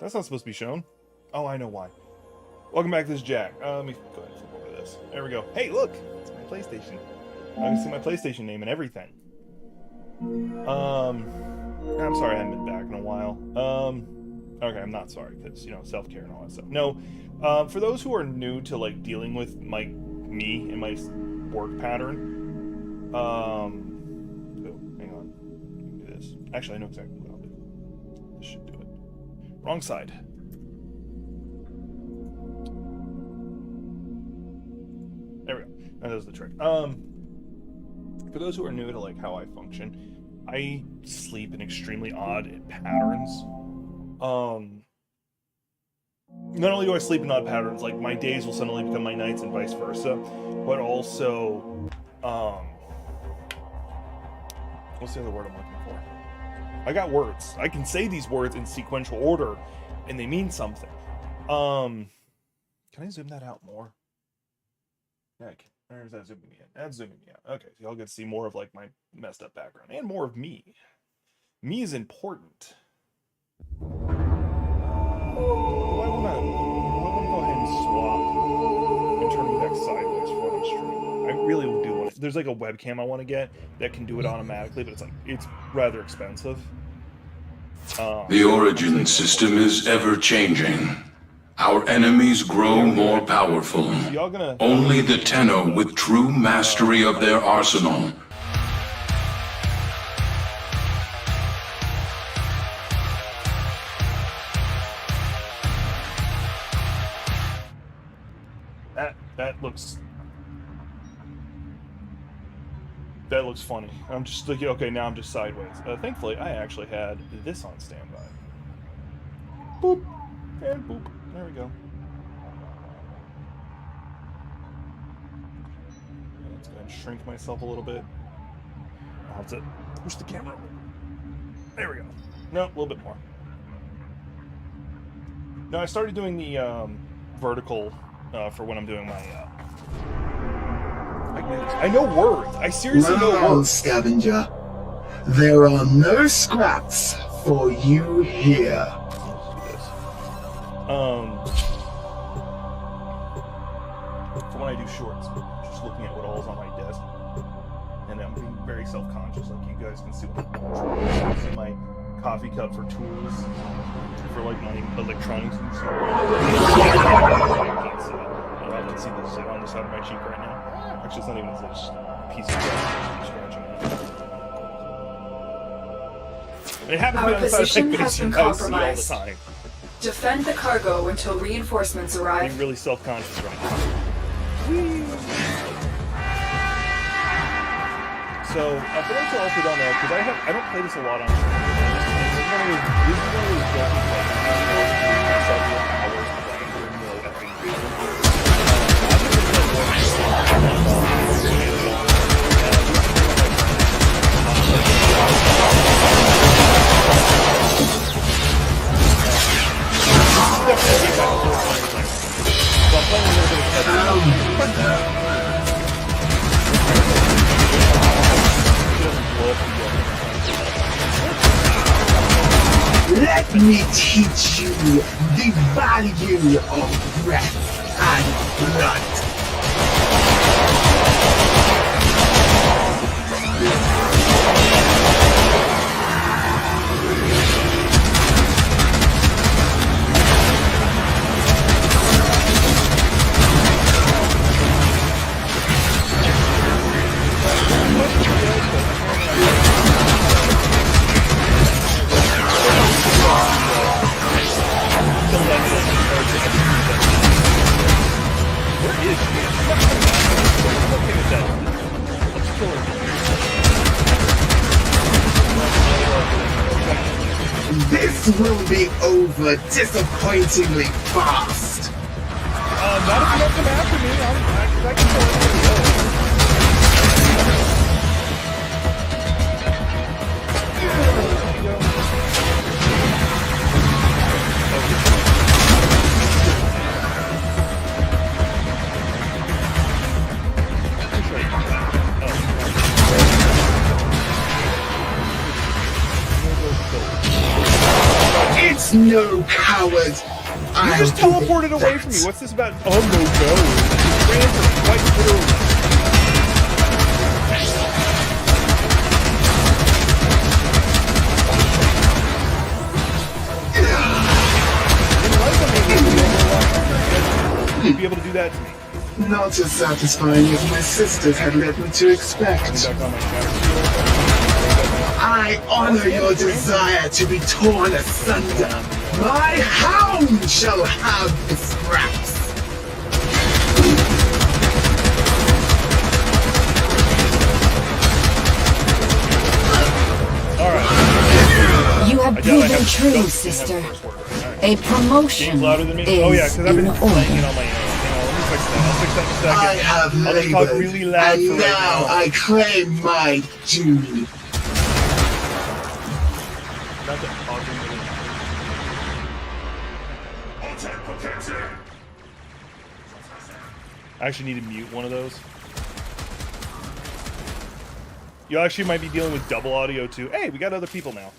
That's not supposed to be shown. Oh, I know why. Welcome back to this Jack. Let me go ahead and flip over this. There we go. Hey, look! It's my PlayStation. I can see my PlayStation name and everything. I'm sorry I haven't been back in a while. Okay, I'm not sorry, because, you know, self-care and all that stuff. No, for those who are new to, like, dealing with me and my work pattern, oh, hang on. Do this. Actually, I know exactly what I'll do. This should do it. Wrong side. There we go. That does the trick. For those who are new to, like, how I function, I sleep in extremely odd patterns. Not only do I sleep in odd patterns, like, my days will suddenly become my nights and vice versa, but also, what's the other word I'm looking for? I got words. I can say these words in sequential order, and they mean something. Can I zoom that out more? Yeah, or is that zooming me in? That's zooming me out. Okay, so y'all get to see more of, like, my messed up background, and more of me. Me is important. Do I want to go ahead and swap and turn the deck sideways for what I'm streaming? I really do want to. There's like a webcam I want to get that can do it automatically, but it's rather expensive. The origin system is ever changing. Our enemies grow more powerful. Only the Tenno with true mastery of their arsenal. That looks funny. I'm just like, okay, now I'm just sideways. Thankfully, I actually had this on standby. Boop and boop. There we go. Let's go ahead and shrink myself a little bit. I'll have to push the camera. There we go. No, a little bit more. No, I started doing the vertical for when I'm doing my. I know words. I seriously know words. Scavenger. There are no scraps for you here. For when I do shorts, just looking at what all's on my desk, and I'm being very self-conscious, like you guys can see what I'm doing. My coffee cup for tools, for like my electronics and stuff. I can't see it. I can see this on the side of my cheek right now. Actually, it's not even a piece of glass. Scratching it. It happens to be on the side of my face, and I see all the time. Defend the cargo until reinforcements arrive. I'm really self-conscious right now. So, for those who also don't know, because I don't play this a lot on stream. This is one of those Let me teach you the value of breath and blood. This will be over disappointingly fast. Not if you don't come after me. I can tell everybody else. It's It's no coward. You just teleported away from me. What's this about? Oh no, no. You ran for quite literally. You'd be able to do that to me. Not as satisfying as my sisters had led me to expect. I honor your desire to be torn asunder. My hound shall have the scraps. Alright. You have proven true, sister. A promotion is oh yeah, because I've been in playing it order. on my own. Let me fix that. I'll fix that in a second. I have I'll just talk labored, really loud and for right now now. I claim my duty. Not that talking really. I actually need to mute one of those. You actually might be dealing with double audio too. Hey, we got other people now.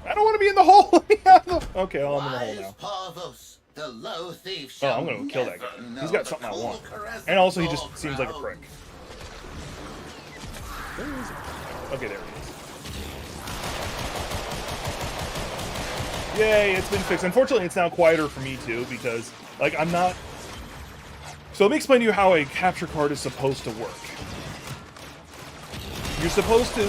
I don't want to be in the hole. Okay, well, I'm in the hole now. Oh, I'm gonna kill that guy. He's got something I want. And also, he just seems like a prick. Where is he? Okay, there he is. Yay, it's been fixed. Unfortunately, it's now quieter for me too, because, like, I'm not... So let me explain to you how a capture card is supposed to work. You're supposed to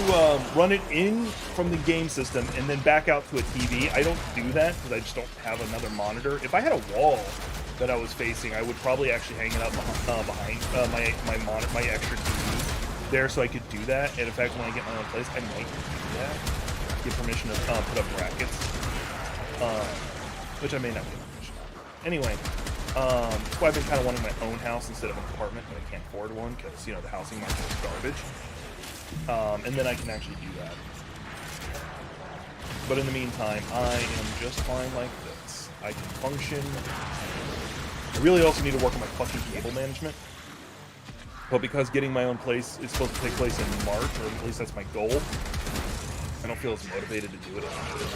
run it in from the game system and then back out to a TV. I don't do that because I just don't have another monitor. If I had a wall that I was facing, I would probably actually hang it up behind my extra TV there so I could do that. And in fact, when I get my own place, I might do that. Get permission to put up brackets, which I may not get permission on. Anyway, that's why I've been kind of wanting my own house instead of an apartment, but I can't afford one because, you know, the housing market is garbage. And then I can actually do that. But in the meantime, I am just fine like this. I can function. I really also need to work on my fucking cable management. But because getting my own place is supposed to take place in March, or at least that's my goal, I don't feel as motivated to do it anymore.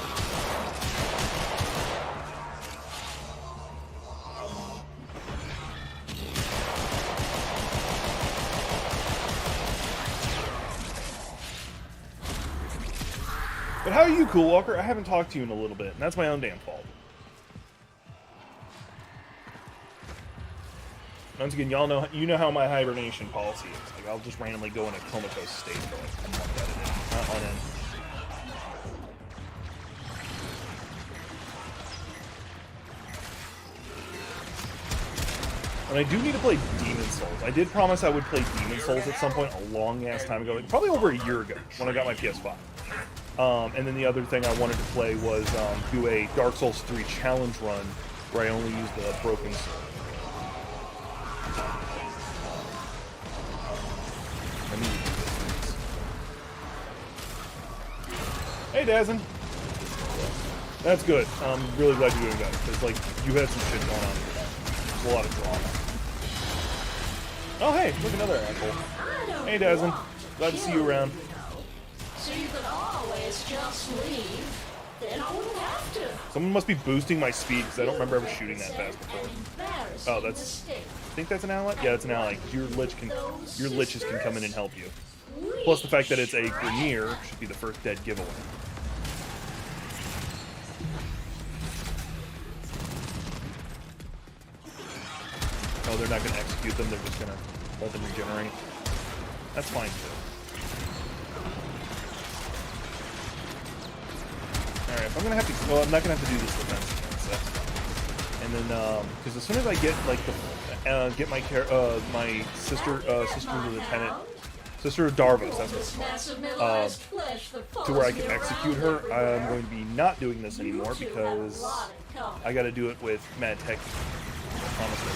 But how are you, Cool Walker? I haven't talked to you in a little bit, and that's my own damn fault. Once again, you know how my hibernation policy is. Like, I'll just randomly go in a comatose state for like a month at a time, on end. And I do need to play Demon Souls. I did promise I would play Demon Souls at some point a long ass time ago, like probably over a year ago when I got my PS5. And then the other thing I wanted to play was do a Dark Souls 3 challenge run where I only use the broken sword. I need to do this. Hey, Dazen. That's good. I'm really glad you're doing that because, like, you had some shit going on. There's a lot of drama. Oh, hey, look, another asshole. Hey, Dazen. Glad to see you around. So you could always just leave, then I wouldn't have to. Someone must be boosting my speed because I don't remember ever shooting that fast before. Oh, that's... I think that's an ally? Yeah, it's an ally. Your liches can come in and help you. Plus the fact that it's a Grenier should be the first dead giveaway. Oh, they're not going to execute them. They're just going to let them regenerate. That's fine too. Alright, if I'm gonna have to, well, I'm not gonna have to do this defense again, so that's fine. And then, because as soon as I get like get my my sister lieutenant, sister Darvos, that's what it's called, to where I can execute her, I'm going to be not doing this anymore because I got to do it with Mad Tech. I promise you.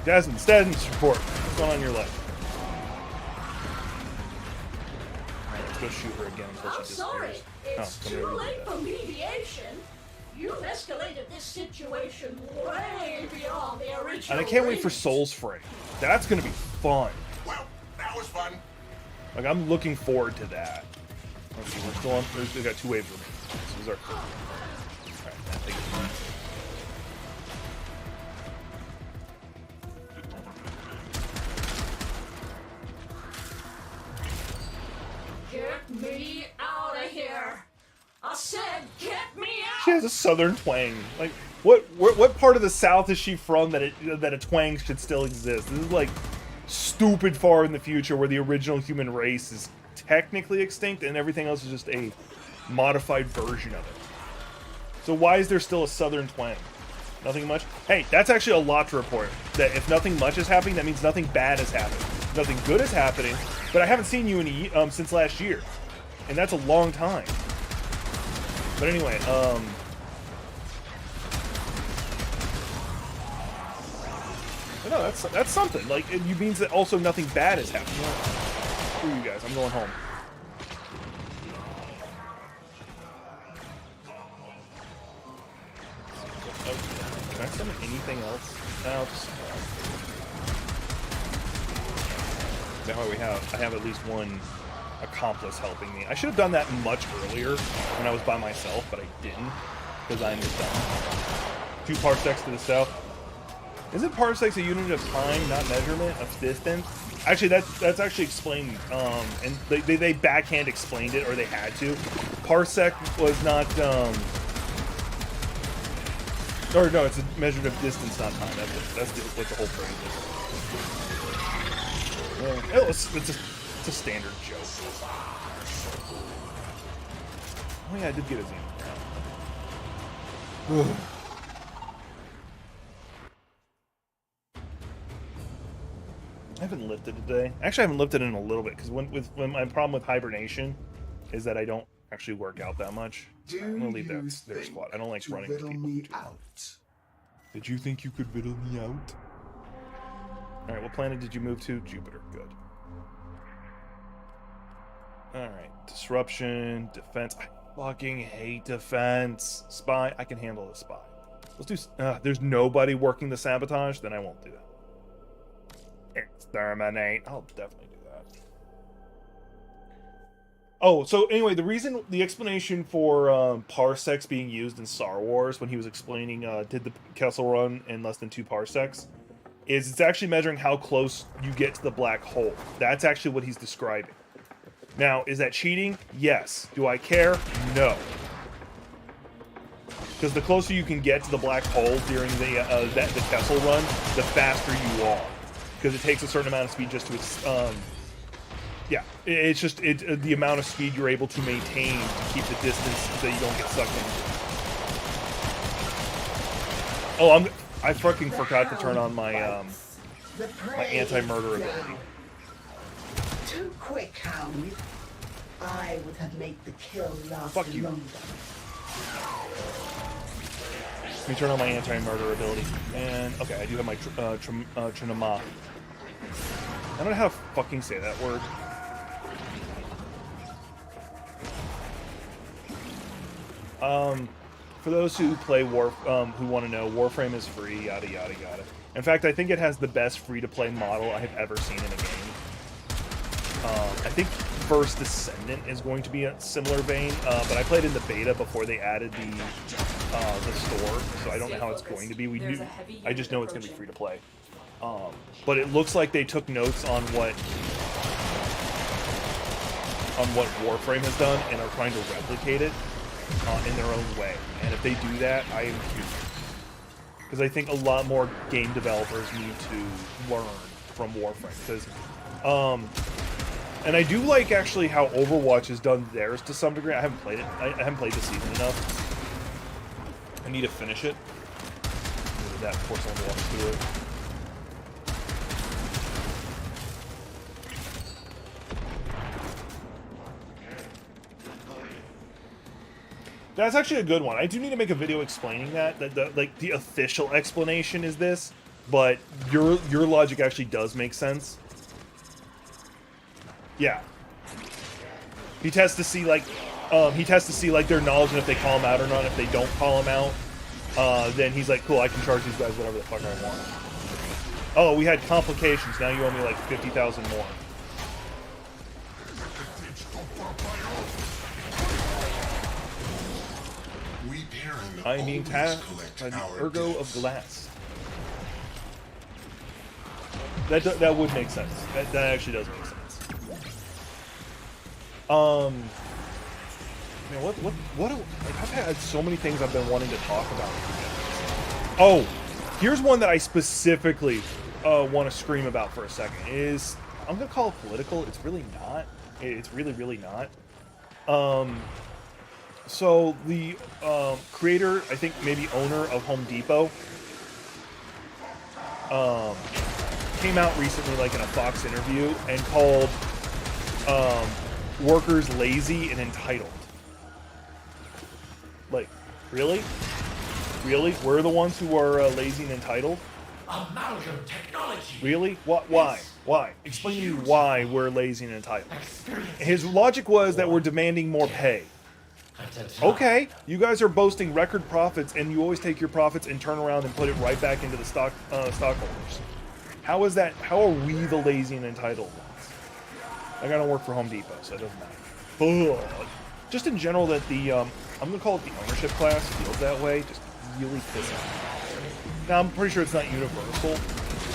Desmond, status report. What's going on in your life? go shoot her again until she I'm disappears. sorry, it's come too here, late that. for mediation. You've escalated this situation way beyond the original. And I can't wait for reach. Souls Frame. That's gonna be fun. Well, that was fun. Like, I'm looking forward to that. Let's see, we're still on. We've got 2 waves remaining. This is our. Alright, that thing is fun. Get me out of here! I said, get me out! She has a southern twang. Like, what part of the South is she from that a twang should still exist? This is like stupid far in the future where the original human race is technically extinct and everything else is just a modified version of it. So why is there still a southern twang? Nothing much? Hey, that's actually a lot to report. That if nothing much is happening, that means nothing bad is happening. Nothing good is happening, but I haven't seen you in since last year. And that's a long time. But anyway, no, that's something. Like, it means that also nothing bad is happening. Screw you guys, I'm going home. Okay. Can I summon anything else? No, just... Now I have at least one accomplice helping me. I should have done that much earlier when I was by myself, but I didn't, because I'm just dumb. 2 parsecs to the south. Isn't parsecs a unit of time, not measurement of distance? Actually, that's actually explained, and they backhand explained it, or they had to. Parsec was not, or no, it's a measure of distance, not time. That's what the whole phrase is. It's a standard joke. Oh yeah, I did get a Xeno. I haven't lifted today. Actually, I haven't lifted in a little bit because when my problem with hibernation is that I don't actually work out that much. I'm gonna leave that their squad. I don't like running with people too long. Did you think you could riddle me out? All right, what planet did you move to? Jupiter. Good. All right, disruption, defense. I fucking hate defense. Spy. I can handle the spy. Let's do. There's nobody working the sabotage. Then I won't do that. Exterminate. I'll definitely do that. Oh, so anyway, the explanation for parsecs being used in Star Wars when he was explaining did the Kessel Run in less than 2 parsecs is it's actually measuring how close you get to the black hole. That's actually what he's describing. Now, is that cheating? Yes. Do I care? No. Because the closer you can get to the black hole during the Kessel Run, the faster you are. Because it takes a certain amount of speed just to yeah, it's just the amount of speed you're able to maintain to keep the distance so you don't get sucked in. Oh, I fucking forgot to turn on my my anti-murder ability. Too quick, Hound. I would have made the kill last Fuck you. longer. Let me turn on my anti-murder ability. And okay, I do have my Trinama. I don't know how to fucking say that word. For those who play who want to know, Warframe is free, yada yada yada. In fact, I think it has the best free-to-play model I have ever seen in a game. I think First Descendant is going to be a similar vein, but I played in the beta before they added the store, so I don't know how it's going to be. I just know it's going to be free-to-play. But it looks like they took notes on what Warframe has done and are trying to replicate it in their own way. And if they do that, I am huge. Because I think a lot more game developers need to learn from Warframe. Because, and I do like actually how Overwatch has done theirs to some degree. I haven't played it. I haven't played this season enough. I need to finish it. That before someone walks through it. That's actually a good one. I do need to make a video explaining that. Like the official explanation is this, but your logic actually does make sense. Yeah. He tests to see like their knowledge and if they call him out or not. If they don't call him out, then he's like, cool, I can charge these guys whatever the fuck I want. Oh, we had complications. Now you owe me like 50,000 more. I am being tasked by the Ergo of Glass. That would make sense. That actually does make sense. Man, what like, I've had so many things I've been wanting to talk about. Oh, here's one that I specifically want to scream about for a second. I'm gonna call it political. It's really not. It's really not. So the creator, I think maybe owner of Home Depot, came out recently, like in a Fox interview, and called workers lazy and entitled. Like, really? Really? We're the ones who are lazy and entitled? Amalgam technology. Really? What? Why? Why? Explain to me why we're lazy and entitled. His logic was that we're demanding more pay. Okay, you guys are boasting record profits, and you always take your profits and turn around and put it right back into the stockholders. How is that? How are we the lazy and entitled ones? I gotta work for Home Depot, so it doesn't matter. Ugh. Just in general, that the I'm gonna call it the ownership class feels that way. Just really pissing. Now I'm pretty sure it's not universal.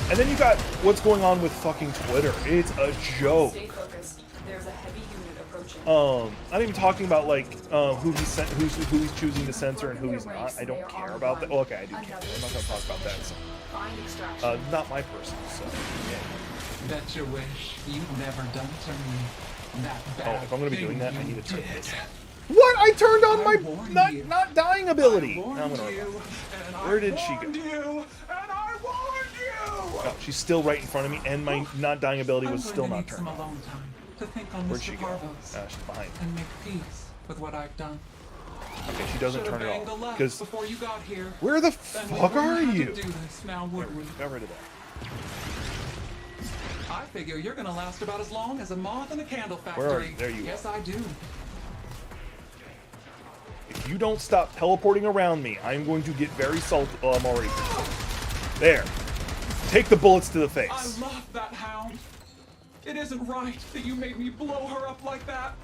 And then you got what's going on with fucking Twitter. It's a joke. Stay focused. There's a heavy unit approaching. Not even talking about like who he's choosing to censor and who he's not. I don't care about that. Oh, okay, I do care. I'm not gonna talk about that. So. Not my person. So. Yeah. That's your wish. You've never done to me that bad. Oh, if I'm gonna be doing that, I need to turn this. What? I turned on my not dying ability. Now I'm gonna. Where did she go? Oh, she's still right in front of me, and my not dying ability was still not turned on. Where'd she go? She's behind. And make peace with what I've done. Okay, she doesn't turn it off. Because where the fuck are you? Got rid of that. I figure you're gonna last about as long as a moth in a candle factory. Where are you? There you are. Yes, I do. If you don't stop teleporting around me, I'm going to get very salty. Oh, I'm already. There. Take the bullets to the face. I love that hound. It isn't right that you made me blow her up like that.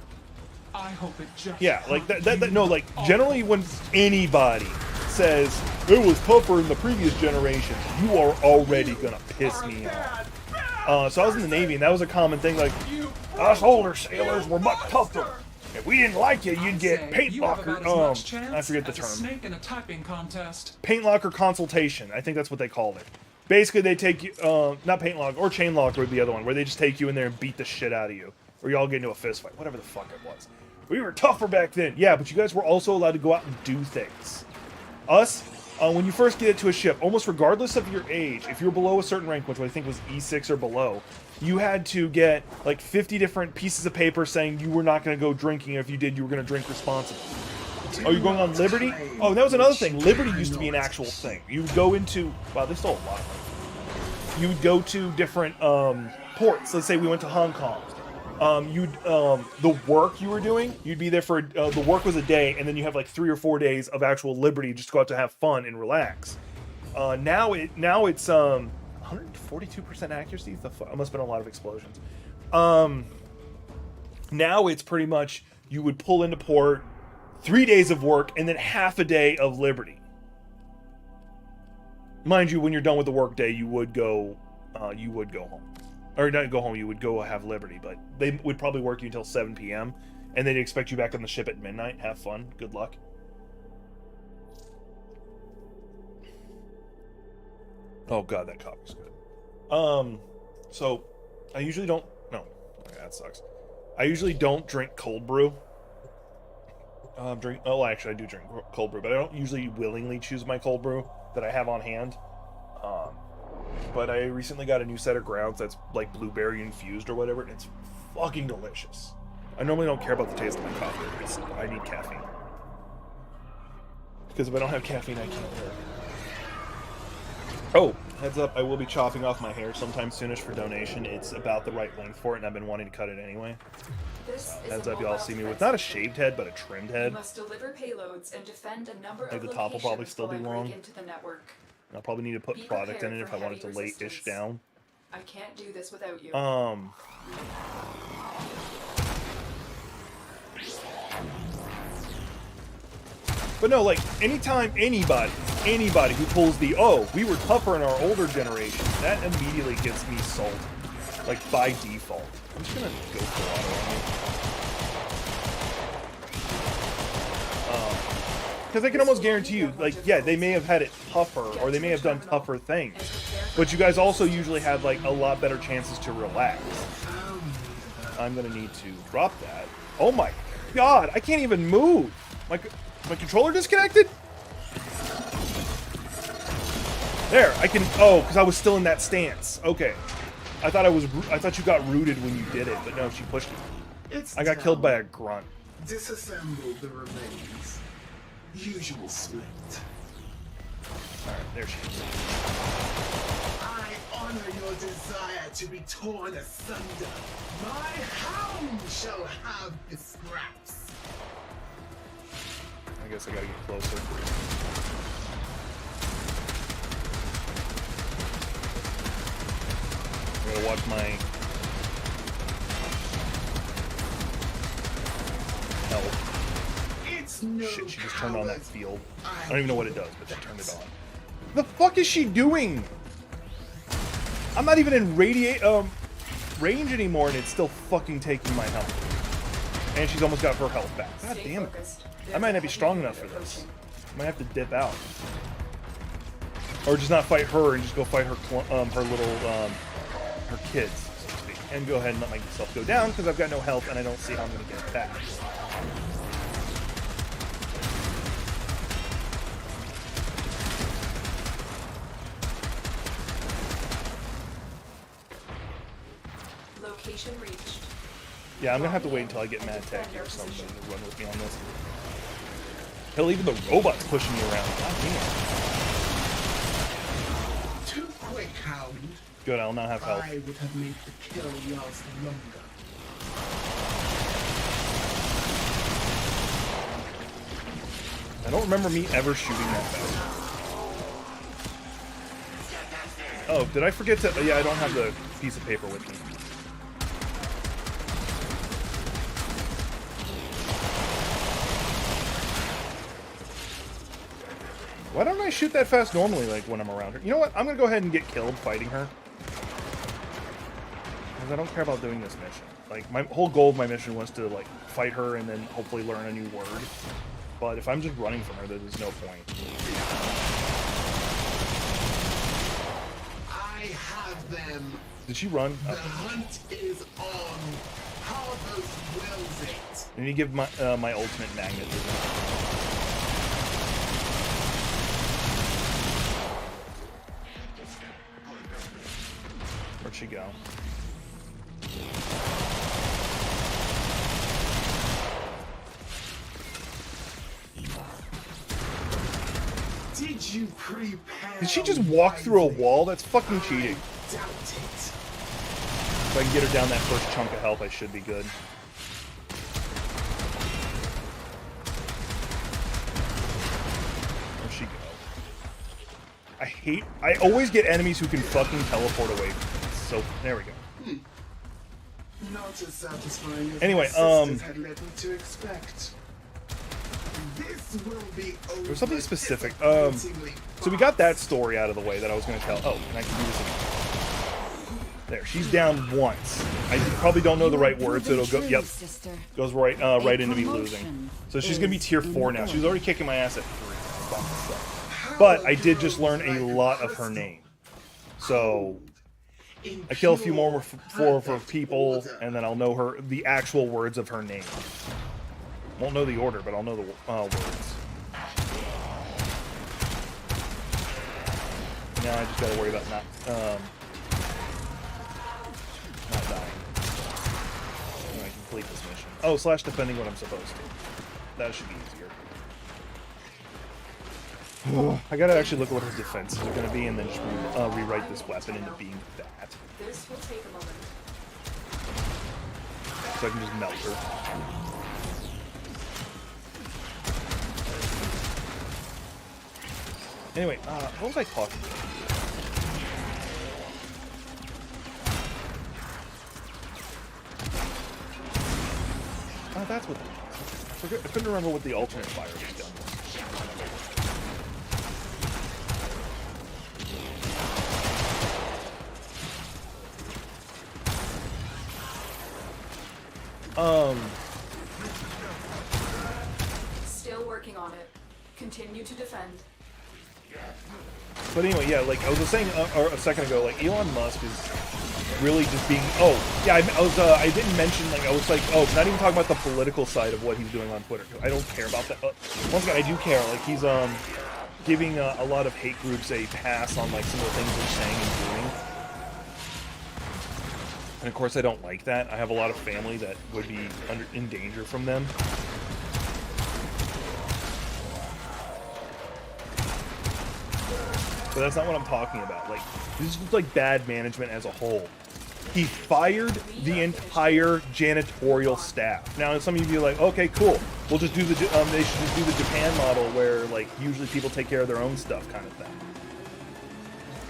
I hope it just. Yeah, like that no, like generally when anybody says it was tougher in the previous generations, you are already gonna piss me off. So I was in the Navy, and that was a common thing. Like, us older sailors were much tougher. If we didn't like you, you'd get paint locker. I forget the term. Snake in a typing contest. Paint locker consultation. I think that's what they called it. Basically, they take you, not paint lock, or chain lock would be the other one, where they just take you in there and beat the shit out of you. Or you all get into a fist fight. Whatever the fuck it was. We were tougher back then. Yeah, but you guys were also allowed to go out and do things. Us, when you first get into a ship, almost regardless of your age, if you're below a certain rank, which I think was E6 or below, you had to get like 50 different pieces of paper saying you were not going to go drinking. If you did, you were going to drink responsibly. Oh, you're going on Liberty? Oh, that was another thing. Liberty used to be an actual thing. You would go into... Wow, they stole a lot of money. You would go to different ports. Let's say we went to Hong Kong. The work you were doing, you'd be there for... the work was a day, and then you have like 3 or 4 days of actual Liberty just to go out to have fun and relax. Now it's 142% accuracy? It must have been a lot of explosions. Now it's pretty much you would pull into port... 3 days of work, and then half a day of Liberty. Mind you, when you're done with the work day, you would go home. Or not go home, you would go have Liberty, but they would probably work you until 7 p.m., and they'd expect you back on the ship at midnight. Have fun. Good luck. Oh god, that copy's good. So, I usually don't... No. Okay, that sucks. I usually don't drink cold brew. Actually, I do drink cold brew, but I don't usually willingly choose my cold brew that I have on hand. But I recently got a new set of grounds that's like blueberry infused or whatever, and it's fucking delicious. I normally don't care about the taste of my coffee because I need caffeine. Because if I don't have caffeine, I can't live. Oh, Heads up, I will be chopping off my hair sometime soonish for donation. It's about the right length for it, and I've been wanting to cut it anyway. Heads up, y'all see me with not a shaved head, but a trimmed head. You must deliver payloads and defend a number Like of the top will probably locations still be while I long. break into the network. I'll probably need to put Be product in it prepared if I for want it to heavy lay-ish resistance. down. I can't do this without you. But no, like, anytime anybody who pulls the, oh, we were tougher in our older generation, that immediately gets me sold. Like, by default. I'm just gonna go for auto. Because I can almost guarantee you, like, yeah, they may have had it tougher, or they may have done tougher things. But you guys also usually have, like, a lot better chances to relax. I'm gonna need to drop that. Oh my god, I can't even move! My controller disconnected? There, I can, oh, because I was still in that stance. Okay. I thought you got rooted when you did it, but no, she pushed it. I got killed by a grunt. Disassemble the remains. Usual split. Alright, there she is. I honor your desire to be torn asunder. My hound shall have the scraps. I guess I gotta get closer. I'm gonna watch my health. It's no Shit, she just turned on that field. I I don't even know what it does, but she turned it on. The fuck is she doing? I'm not even in range anymore, and it's still fucking taking my health. And she's almost got her health back. God damn it. I might not be strong enough for this. I might have to dip out. Or just not fight her and just go fight her her kids, so to speak. And go ahead and let myself go down, because I've got no health and I don't see how I'm going to get it back. Location reached. Yeah, I'm going to have to wait until I get Mad Tech or something to run with me on this. Hell, even the robot's pushing me around. God damn. Too quick, hound. Good, I'll now have health. I would have made the kill last longer. I don't remember me ever shooting that fast. Oh, did I forget to... yeah, I don't have the piece of paper with me. Why don't I shoot that fast normally, like, when I'm around her? You know what? I'm gonna go ahead and get killed fighting her. Because I don't care about doing this mission. Like, my whole goal of my mission was to, like, fight her and then hopefully learn a new word. But if I'm just running from her, there's no point. I have them. Did she run? The hunt is on. Harvest wills it. I need to give my my ultimate magnetism. Where'd she go? Did you prepare? Did she just walk through a wall? That's fucking cheating. Doubt it. If I can get her down that first chunk of health, I should be good. Where'd she go? I always get enemies who can fucking teleport away from me. So, there we go. Not as satisfying as Anyway, my sisters had led me to expect. This will be over. There was something specific. So we got that story out of the way that I was going to tell. Oh, and I can do this again. There, she's down once. I probably don't know the right words, so it'll go. Yep, goes right, right into me losing. So she's going to be tier 4 now. She's already kicking my ass at 3. But I did just learn a lot of her name. So I kill a few more for people, and then I'll know the actual words of her name. Won't know the order, but I'll know the words. Now I just gotta worry about not dying when I complete this mission. Oh, / defending what I'm supposed to. That should be easier. I gotta actually look at what his defenses are gonna be and then just rewrite this weapon into being that. This will take a moment. So I can just melt her. Anyway, what was I talking about? Oh, that's what I couldn't remember what the alternate fire was done. Still working on it. Continue to defend. But anyway, yeah, like I was saying a second ago, like Elon Musk is really just being. Oh, yeah, I didn't mention, like, I was like, oh, not even talking about the political side of what he's doing on Twitter. I don't care about that. Once again, I do care. Like, he's giving a lot of hate groups a pass on like some of the things they're saying and doing. And of course, I don't like that. I have a lot of family that would be in danger from them. But that's not what I'm talking about. Like, this is just like bad management as a whole. He fired the entire janitorial staff. Now, some of you are like, okay, cool. We'll just do the. They should just do the Japan model where, like, usually people take care of their own stuff, kind of thing.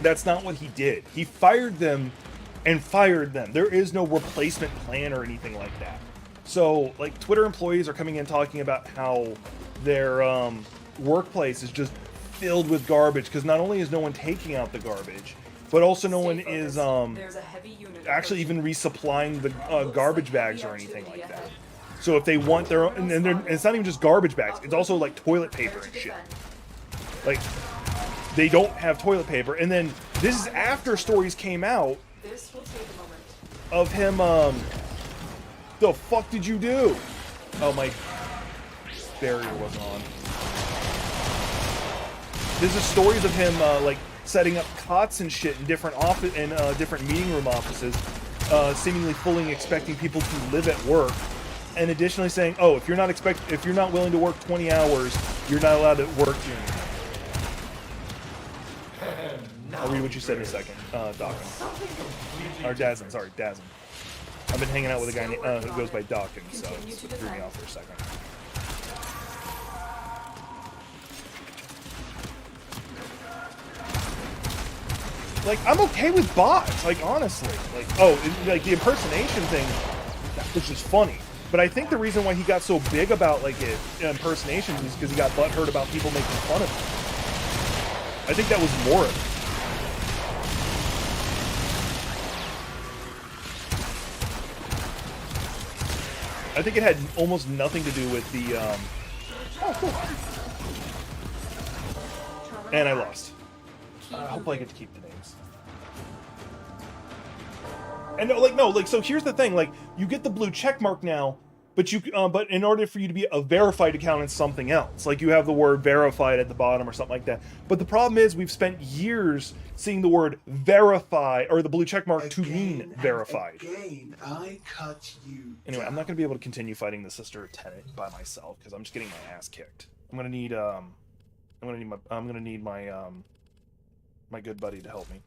That's not what he did. He fired them, and fired them. There is no replacement plan or anything like that. So, like, Twitter employees are coming in talking about how their workplace is just filled with garbage because not only is no one taking out the garbage, but also no one is actually even resupplying the garbage bags or anything like that. So if they want their own, and it's not even just garbage bags, it's also like toilet paper and shit. Like, they don't have toilet paper. And then this is after stories came out of him, the fuck did you do? Oh, my barrier wasn't on. There's just stories of him, like, setting up cots and shit in different different meeting room offices, seemingly fully expecting people to live at work, and additionally saying, "Oh, if you're not willing to work 20 hours, you're not allowed to work here." I'll read what you said in a second, Dawkins. Or Dazin, sorry, Dazin. I've been hanging out with a guy who goes by Dawkins, so it threw me off for a second. Like, I'm okay with bots, like, honestly. Like, like, the impersonation thing, which is funny. But I think the reason why he got so big about, like, impersonations is because he got butthurt about people making fun of him. I think that was more of it. I think it had almost nothing to do with the, Oh, cool. And I lost. Hopefully I get to keep the names. And no, so here's the thing, like, you get the blue check mark now, but but in order for you to be a verified account, it's something else. Like, you have the word verified at the bottom or something like that. But the problem is, we've spent years seeing the word verify, or the blue check mark, to mean verified. Again, I cut you anyway, I'm not going to be able to continue fighting the Sister Tenant by myself, because I'm just getting my ass kicked. I'm going to need, my good buddy to help me.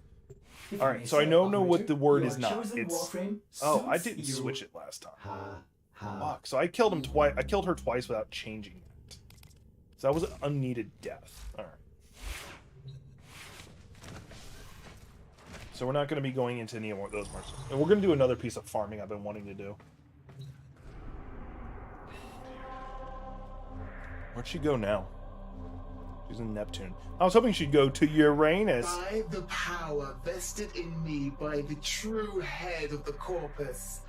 Alright, so I know what the word is not. It's... Oh, I didn't switch it last time. Fuck, so I killed him twice. I killed her twice without changing it. So that was an unneeded death. Alright. So we're not going to be going into any more of those marks. And we're going to do another piece of farming I've been wanting to do. Where'd she go now? She's in Neptune. I was hoping she'd go to Uranus. By the power vested in me by the true head of the corpus,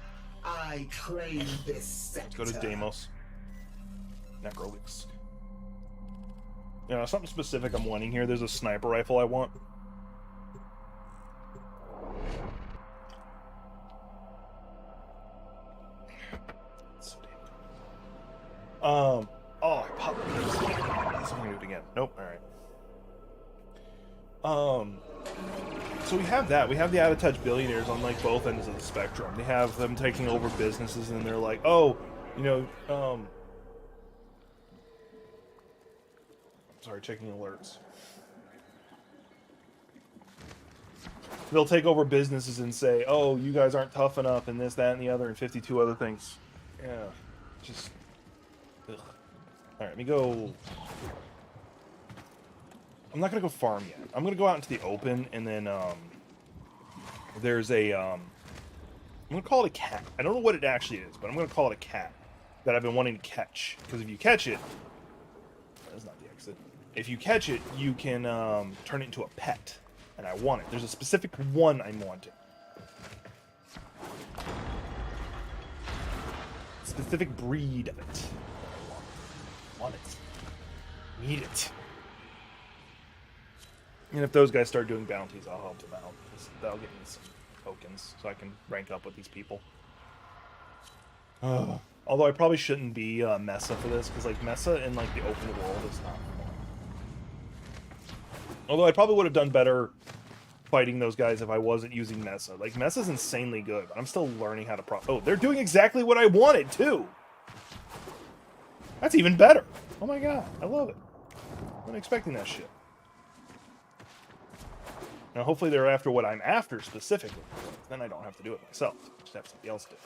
I claim this sector. Let's go to Deimos. Necrolix. Yeah, something specific I'm wanting here. There's a sniper rifle I want. So damn. Oh, I popped this. I'm gonna do it again. Nope. All right. So we have that. We have the out-of-touch billionaires on, like, both ends of the spectrum. They have them taking over businesses, and they're like, oh, you know, sorry, checking alerts. they'll take over businesses and say, "Oh, you guys aren't tough enough," and this, that, and the other, and 52 other things. Yeah, just. Ugh. All right, let me go. I'm not gonna go farm yet. I'm gonna go out into the open, and then there's a I'm gonna call it a cat. I don't know what it actually is, but I'm gonna call it a cat that I've been wanting to catch. Because if you catch it, that's not the exit. If you catch it, you can turn it into a pet, and I want it. There's a specific one I'm wanting. Specific breed of it. I want it. Need it. And if those guys start doing bounties, I'll help them out. That'll get me some tokens, so I can rank up with these people. Although I probably shouldn't be Mesa for this, because like Mesa in like the open world is not fun. Although I probably would have done better fighting those guys if I wasn't using Mesa. Like Mesa's insanely good, but I'm still learning how to Oh, they're doing exactly what I wanted too. That's even better. Oh my god, I love it. I wasn't expecting that shit. Now, hopefully they're after what I'm after specifically. Then I don't have to do it myself. Just have somebody else do it.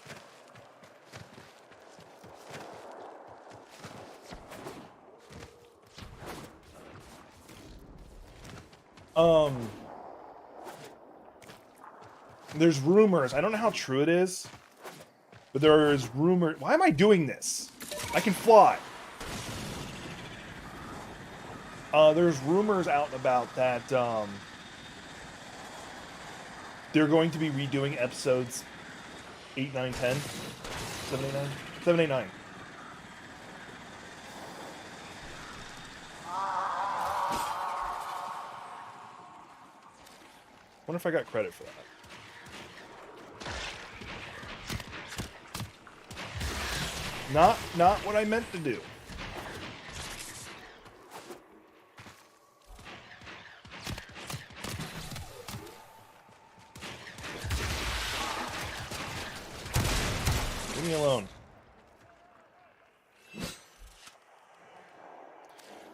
There's rumors. I don't know how true it is, but there is rumor. Why am I doing this? I can fly. There's rumors out and about that they're going to be redoing episodes 8, 9, 10, 7, 8, 9, 7, 8, 9. Wonder if I got credit for that. Not what I meant to do. Leave me alone.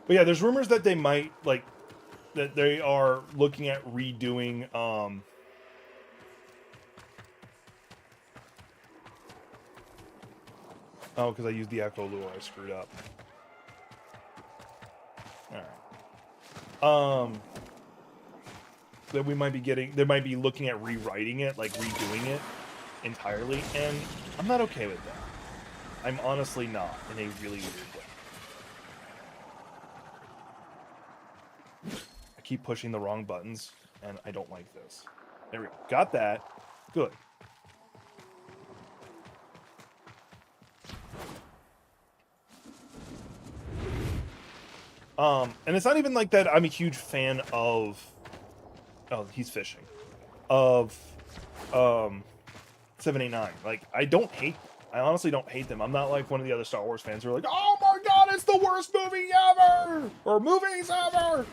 But yeah, there's rumors that they might like that they are looking at redoing oh, because I used the Echo Lure, I screwed up. Alright. That we might be getting, they might be looking at rewriting it, like redoing it entirely, and I'm not okay with that. I'm honestly not, in a really weird way. I keep pushing the wrong buttons, and I don't like this. There we go. Got that. Good. And it's not even like that I'm a huge fan of... Oh, he's fishing. Of, 789. Like, I don't hate... I honestly don't hate them. I'm not like one of the other Star Wars fans who are like, oh my god, it's the worst movie ever! Or movies ever!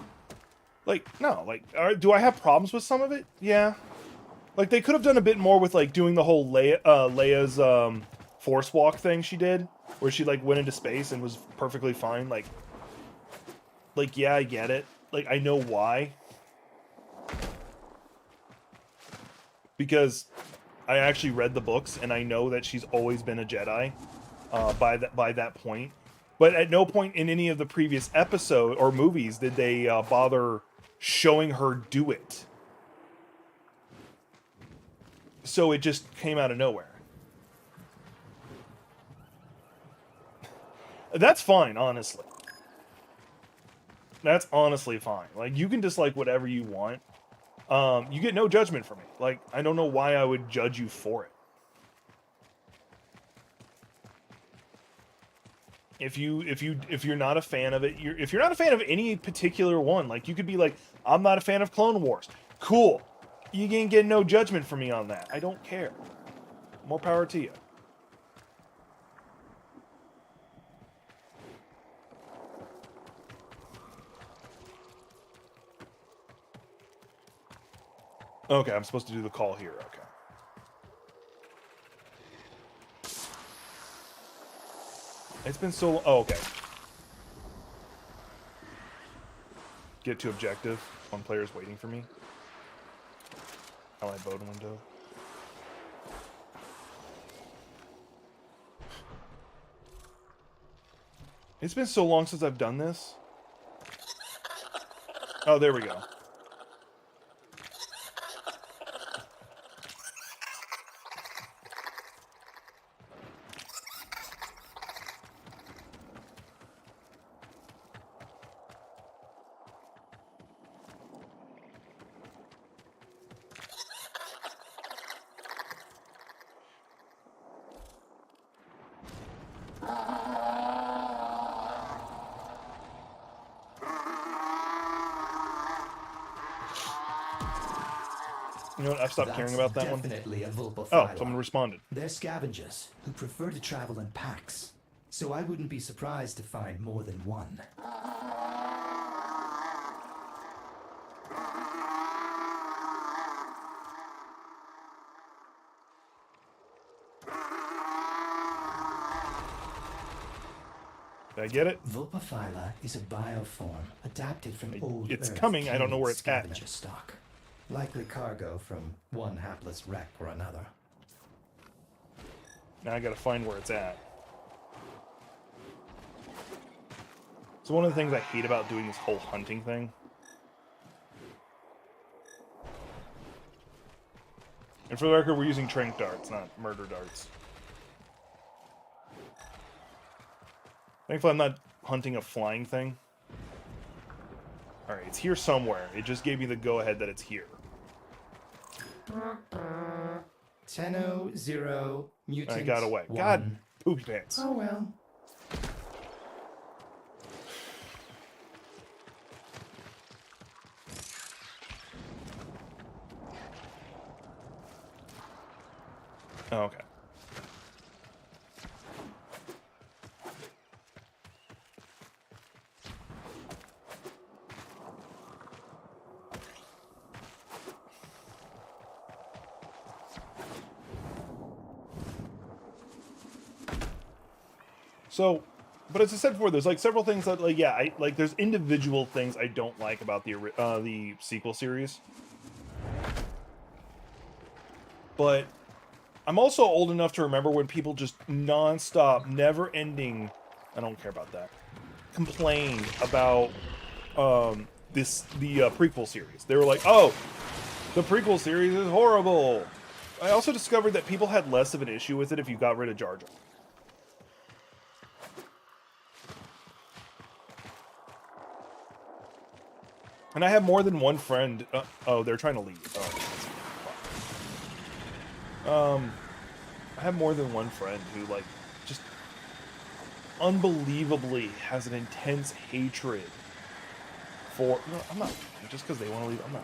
Like, no. Like, do I have problems with some of it? Yeah. Like, they could have done a bit more with, like, doing the whole Leia's, force walk thing she did. Where she, like, went into space and was perfectly fine. Like, yeah, I get it. Like, I know why. Because I actually read the books, and I know that she's always been a Jedi by that point. But at no point in any of the previous episode or movies did they bother showing her do it. So it just came out of nowhere. That's fine, honestly. That's honestly fine. Like, you can dislike whatever you want. You get no judgment from me. Like, I don't know why I would judge you for it. If you're not a fan of it, if you're not a fan of any particular one, like, you could be like, I'm not a fan of Clone Wars. Cool. You can get no judgment from me on that. I don't care. More power to you. Okay, I'm supposed to do the call here. Okay. It's been so long. Oh, okay. Get to objective. One player's waiting for me. Allied boat window. It's been so long since I've done this. Oh, there we go. You know what? I've stopped caring about that one. Definitely a Vulpaphyla. Oh, someone responded. They're scavengers who prefer to travel in packs, so I wouldn't be surprised to find more than one. Did I get it? Vulpaphyla is a bioform adapted from old It's Earth coming. I don't know where it's at. scavenger stock. Likely cargo from one hapless wreck or another. Now I gotta find where it's at. So one of the things I hate about doing this whole hunting thing. And for the record, we're using trank darts, not murder darts. Thankfully, I'm not hunting a flying thing. Alright, it's here somewhere. It just gave me the go-ahead that it's here. 10-0, mutant. I got away. One. God, poopy pants. Oh well. Oh, okay. So, but as I said before, there's like several things that, like, yeah, there's individual things I don't like about the sequel series. But I'm also old enough to remember when people just non-stop, never-ending, I don't care about that, complained about the prequel series. They were like, oh, the prequel series is horrible. I also discovered that people had less of an issue with it if you got rid of Jar Jar. And I have more than one friend. Oh, they're trying to leave. Oh, I have more than one friend who, like, just unbelievably has an intense hatred for. No, I'm not. Just because they want to leave, I'm not.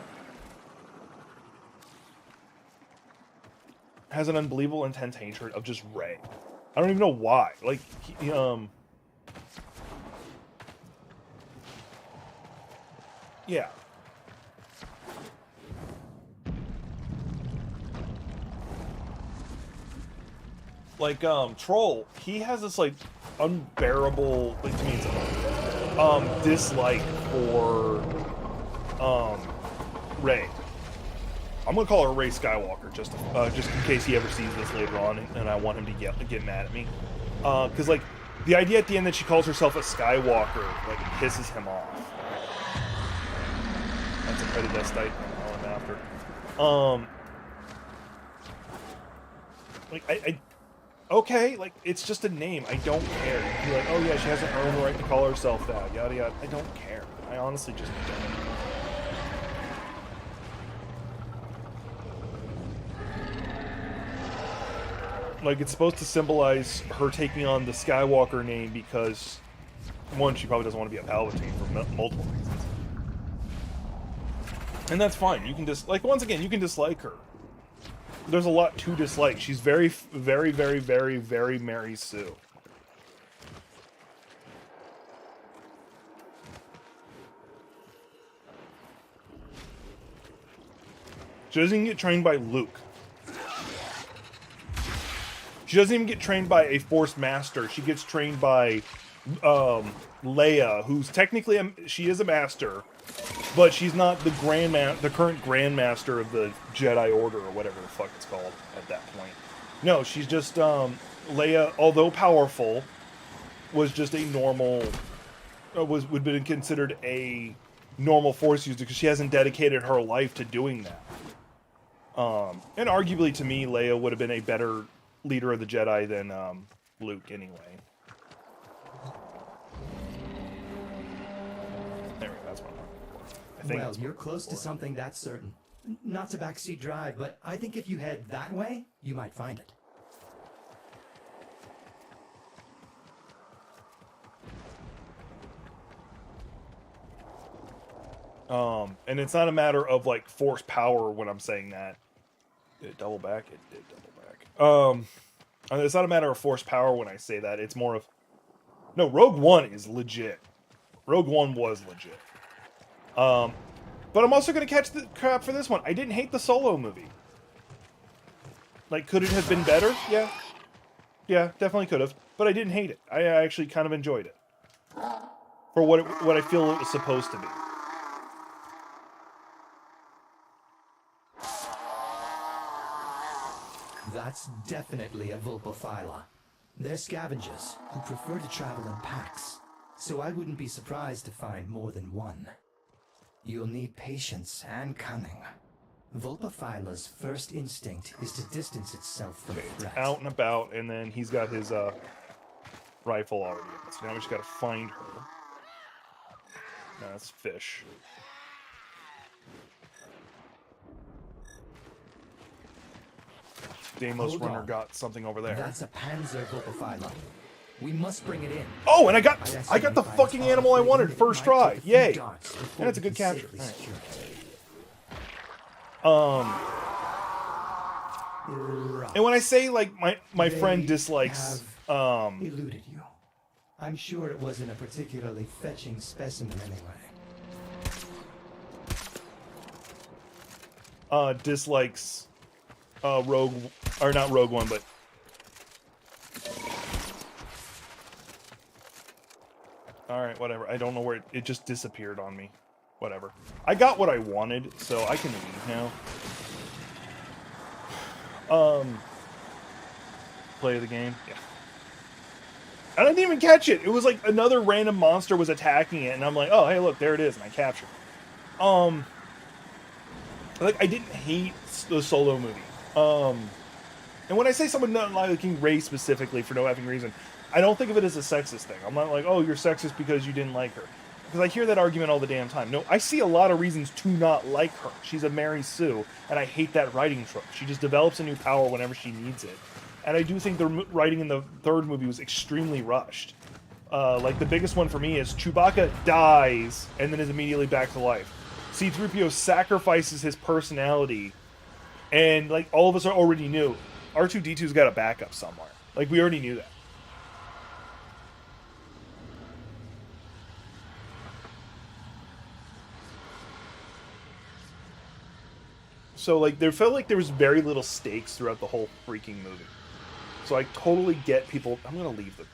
Has an unbelievable intense hatred of just Rey. I don't even know why. Like, yeah. Like, Troll, he has this, like, unbearable, like, to me, it's, dislike for, Rey. I'm gonna call her Rey Skywalker, just in case he ever sees this later on, and I want him to get mad at me. Because, like, the idea at the end that she calls herself a Skywalker, like, pisses him off. That's a Predestite I'm after. Like, okay, like, it's just a name. I don't care. You'd be like, oh yeah, she hasn't earned the right to call herself that, yada yada. I don't care. I honestly just don't. Like, it's supposed to symbolize her taking on the Skywalker name because, one, she probably doesn't want to be a Palpatine for multiple reasons. And that's fine. You can just, like, once again, you can dislike her. There's a lot to dislike. She's very, very, very, very, very Mary Sue. She doesn't even get trained by Luke. She doesn't even get trained by a Force Master. She gets trained by Leia, who's technically she is a master, But she's not the current Grandmaster of the Jedi Order or whatever the fuck it's called at that point. No, she's just Leia, although powerful, was just a normal, would have been considered a normal Force user because she hasn't dedicated her life to doing that. And arguably, to me, Leia would have been a better leader of the Jedi than Luke, anyway. There we go. That's what I'm looking for. I think Well, you're close to something, that's certain. Not to backseat drive, but I think if you head that way, you might find it. And it's not a matter of like force power when I'm saying that. Did it double back? It did double back. It's not a matter of force power when I say that. It's more of, no, Rogue One is legit. Rogue One was legit. But I'm also going to catch the crap for this one. I didn't hate the Solo movie. Like, could it have been better? Yeah. Yeah, definitely could have. But I didn't hate it. I actually kind of enjoyed it. For what I feel it was supposed to be. That's definitely a Vulpophyla. They're scavengers who prefer to travel in packs, so I wouldn't be surprised to find more than one. You'll need patience and cunning. Vulpophyla's first instinct is to distance itself from threat. Out and about, and then he's got his rifle already. So now we just gotta find her. No, that's fish. Deimos Runner got something over there. That's a Panzer Vulpophyla. We must bring it in. Oh, and I got the fucking animal I wanted first try. Yay! And it's a good capture. Right. And when I say like my friend dislikes eluded you. I'm sure it wasn't a particularly fetching specimen anyway. Dislikes Rogue, or not Rogue One, but alright, whatever. I don't know where it just disappeared on me. Whatever. I got what I wanted, so I can leave now. Play the game? Yeah. I didn't even catch it. It was like another random monster was attacking it, and I'm like, oh, hey, look, there it is, and I captured it. Like, I didn't hate the Solo movie. And when I say someone not liking Rey specifically for no effing reason, I don't think of it as a sexist thing. I'm not like, oh, you're sexist because you didn't like her. Because I hear that argument all the damn time. No, I see a lot of reasons to not like her. She's a Mary Sue, and I hate that writing trope. She just develops a new power whenever she needs it. And I do think the writing in the third movie was extremely rushed. Like, the biggest one for me is Chewbacca dies, and then is immediately back to life. C-3PO sacrifices his personality, and, like, all of us already knew. R2-D2's got a backup somewhere. Like, we already knew that. So, like, there felt like there was very little stakes throughout the whole freaking movie. So I totally get people... I'm going to leave the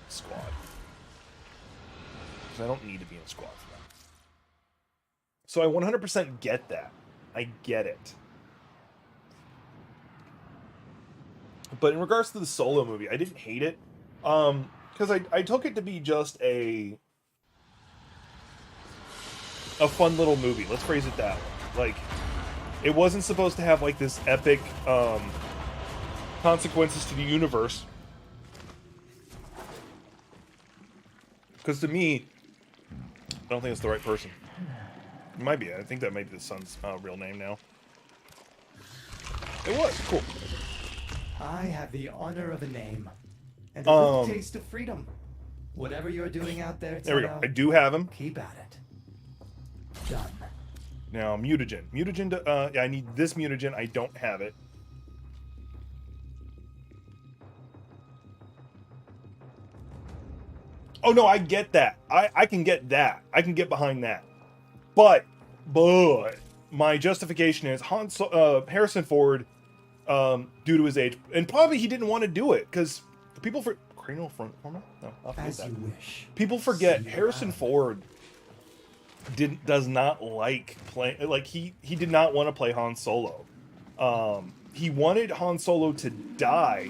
squad. Because I don't need to be in a squad for that. So I 100% get that. I get it. But in regards to the Solo movie, I didn't hate it. Because I took it to be just a fun little movie. Let's phrase it that way. Like, it wasn't supposed to have, like, this epic consequences to the universe. Because to me, I don't think it's the right person. It might be. I think that might be the son's real name now. It was. Cool. I have the honor of a name. And a little taste of freedom. Whatever you're doing out there, there we go. I do have him. Keep at it. Done. Now, mutagen. Mutagen, yeah, I need this mutagen. I don't have it. Oh, no, I get that. I can get that. I can get behind that. But, my justification is Harrison Ford, due to his age, and probably he didn't want to do it, because people for... Cranial front former? No, I'll forget that. You wish. People forget Harrison Ford does not like playing. Like he did not want to play Han Solo. He wanted Han Solo to die.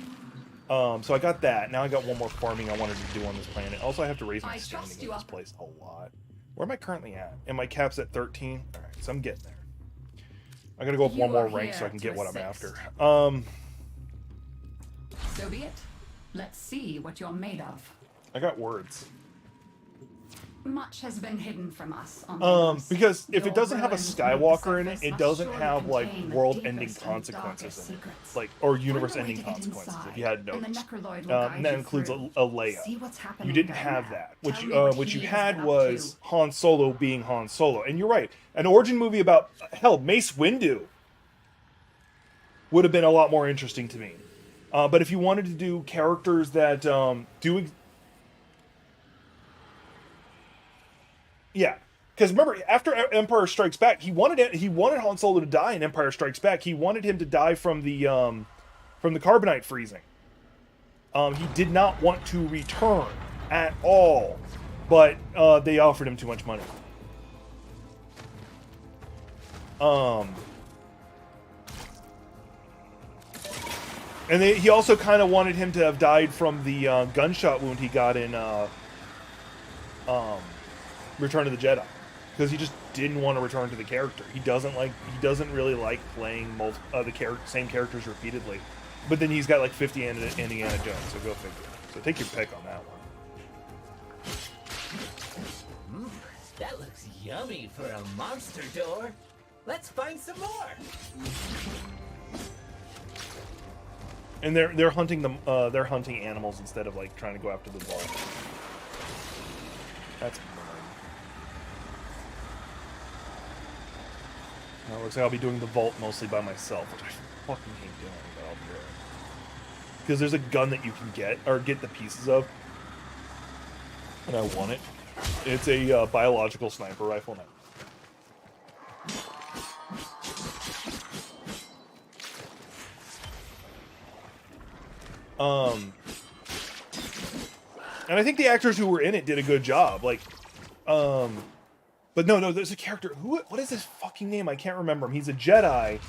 So I got that. Now I got one more farming I wanted to do on this planet. Also, I have to raise my standing in this place a lot. Where am I currently at? And my cap's at 13. All right, so I'm getting there. I gotta go up one more rank so I can get what I'm after. So be it. Let's see what you're made of. I got words. Much has been hidden from us on because if it doesn't have a Skywalker in it, it doesn't have like world-ending consequences in it, like or universe-ending consequences. If you had noticed, and that includes a Leia. You didn't have that. What you had was Han Solo being Han Solo, and you're right. An origin movie about hell, Mace Windu would have been a lot more interesting to me. But if you wanted to do characters that yeah, because remember, after Empire Strikes Back, he wanted Han Solo to die in Empire Strikes Back. He wanted him to die from the carbonite freezing. He did not want to return at all, but they offered him too much money. And he also kind of wanted him to have died from the gunshot wound he got in Return of the Jedi, because he just didn't want to return to the character. He doesn't really like playing same characters repeatedly. But then he's got like 50 Indiana Jones, so go figure. So take your pick on that one. That looks yummy for a monster door. Let's find some more. And they're hunting them. They're hunting animals instead of like trying to go after the vault. That's annoying. Now it looks like I'll be doing the vault mostly by myself, which I fucking hate doing, but I'll do it. Because there's a gun that you can get the pieces of, and I want it. It's a biological sniper rifle now. And I think the actors who were in it did a good job. Like, but no, there's a character. What is his fucking name? I can't remember him. He's a Jedi.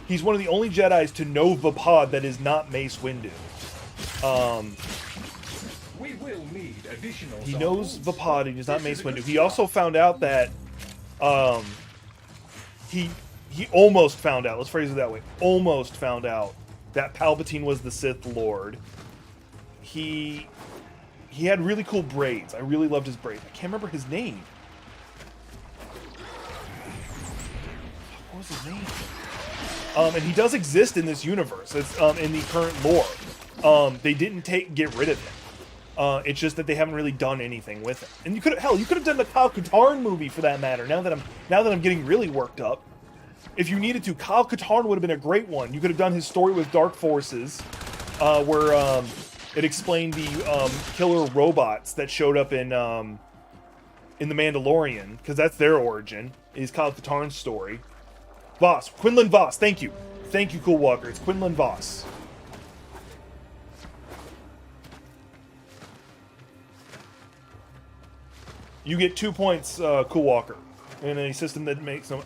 He's one of the only Jedis to know Vapod that is not Mace Windu. We will need additional. He knows Vapod and he's not Mace Windu. He also found out that, he almost found out. Let's phrase it that way. Almost found out that Palpatine was the Sith Lord. He had really cool braids. I really loved his braids. I can't remember his name. What was his name? And he does exist in this universe. It's in the current lore. They didn't get rid of him. It's just that they haven't really done anything with it. And you could have done the Kyle Katarn movie for that matter. Now that I'm getting really worked up. If you needed to, Kyle Katarn would have been a great one. You could have done his story with Dark Forces, where it explained the killer robots that showed up in The Mandalorian, because that's their origin, is Kyle Katarn's story. Quinlan Voss, thank you. Thank you, Cool Walker. It's Quinlan Voss. You get 2 points, Cool Walker, in a system that makes them...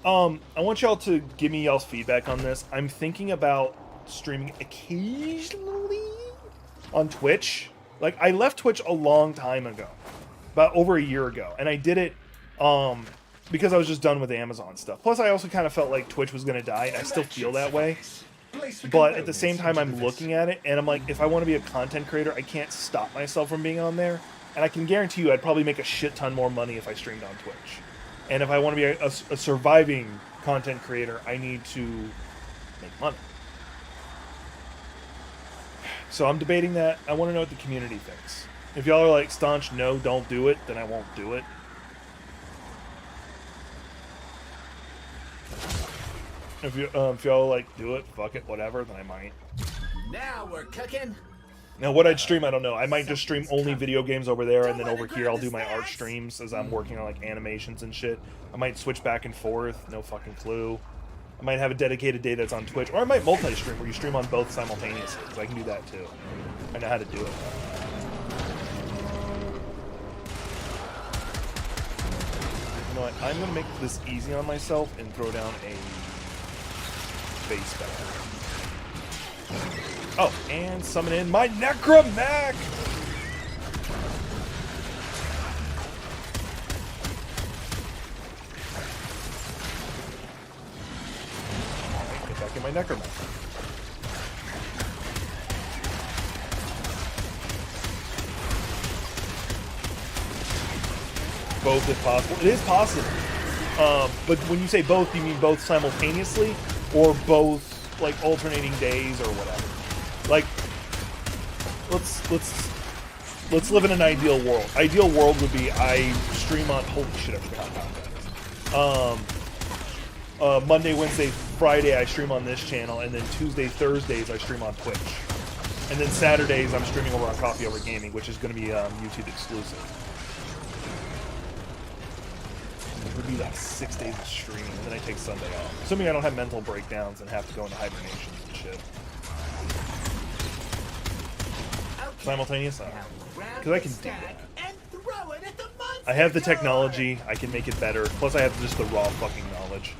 I want y'all to give me y'all's feedback on this. I'm thinking about streaming occasionally on Twitch. Like, I left Twitch a long time ago, about over a year ago, and I did it because I was just done with Amazon stuff. Plus, I also kind of felt like Twitch was going to die, and I still feel that way. But at the same time, I'm looking at it, and I'm like, if I want to be a content creator, I can't stop myself from being on there. And I can guarantee you I'd probably make a shit ton more money if I streamed on Twitch. And if I want to be a surviving content creator, I need to make money. So I'm debating that. I want to know what the community thinks. If y'all are like staunch, no, don't do it, then I won't do it. If y'all like, do it, fuck it, whatever, then I might. Now we're cooking. Now, what I'd stream, I don't know. I might just stream only video games over there, and then over here I'll do my art streams as I'm working on, like, animations and shit. I might switch back and forth, no fucking clue. I might have a dedicated day that's on Twitch, or I might multi-stream, where you stream on both simultaneously, because I can do that, too. I know how to do it. know what? I'm gonna make this easy on myself and throw down a base spectre. Oh, and summon in my Necromech! Get back in my Necromech. Both if possible. It is possible. But when you say both, do you mean both simultaneously or both like alternating days or whatever? Like let's live in an ideal world. Ideal world would be I stream on holy shit, I forgot about that. Monday, Wednesday, Friday I stream on this channel, and then Tuesday, Thursdays I stream on Twitch. And then Saturdays I'm streaming over on Coffee Over Gaming, which is gonna be YouTube exclusive. It would be like 6 days of streaming, and then I take Sunday off. Assuming I don't have mental breakdowns and have to go into hibernations and shit. Simultaneous? Because I can do that. I have the technology, I can make it better, plus I have just the raw fucking knowledge.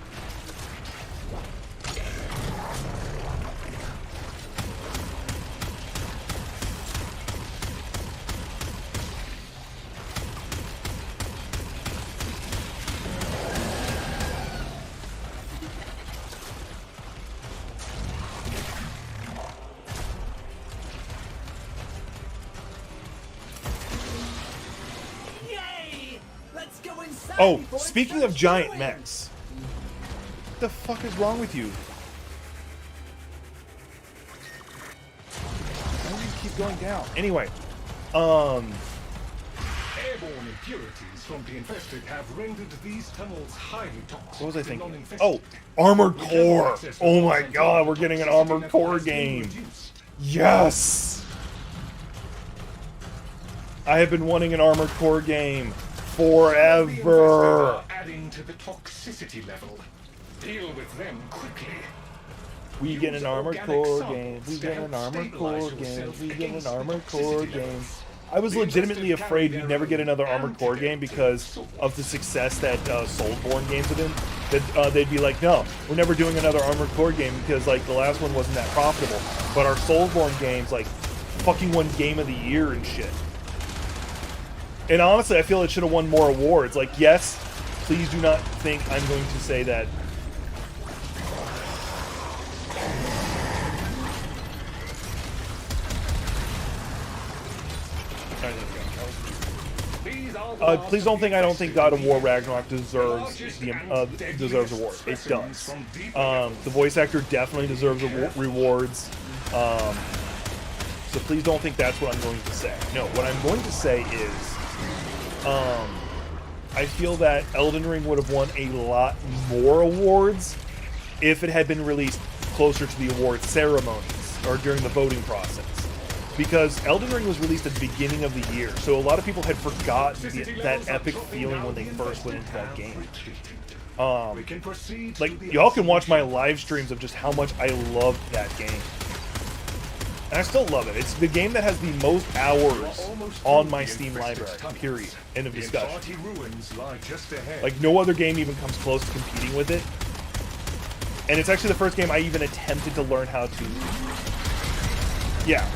Oh, speaking of giant mechs, what the fuck is wrong with you? Why do you keep going down? Anyway, airborne impurities from the infested have rendered these tunnels highly toxic. What was I thinking? Oh, Armored Core! Oh my god, we're getting an Armored Core game! Yes! I have been wanting an Armored Core game forever. Adding to the toxicity level. Deal with them quickly. We get an Armored Core game. We get an Armored Core game. We get an Armored Core game. I was legitimately afraid we'd never get another Armored Core game because of the success that Soulborn games have been. That they'd be like, no, we're never doing another Armored Core game because like the last one wasn't that profitable. But our Soulborn games like fucking won Game of the Year and shit. And honestly, I feel it should have won more awards. Like, yes, please do not think I'm going to say that. Please don't think I don't think God of War Ragnarok deserves deserves awards. It does. The voice actor definitely deserves rewards. So please don't think that's what I'm going to say. No, what I'm going to say is, I feel that Elden Ring would have won a lot more awards if it had been released closer to the award ceremonies or during the voting process. Because Elden Ring was released at the beginning of the year, so a lot of people had forgotten that epic feeling when they first went into that game. Like, y'all can watch my live streams of just how much I loved that game. And I still love it. It's the game that has the most hours on my Steam library, period. End of discussion. Like, no other game even comes close to competing with it. And it's actually the first game I even attempted to learn how to... Yeah.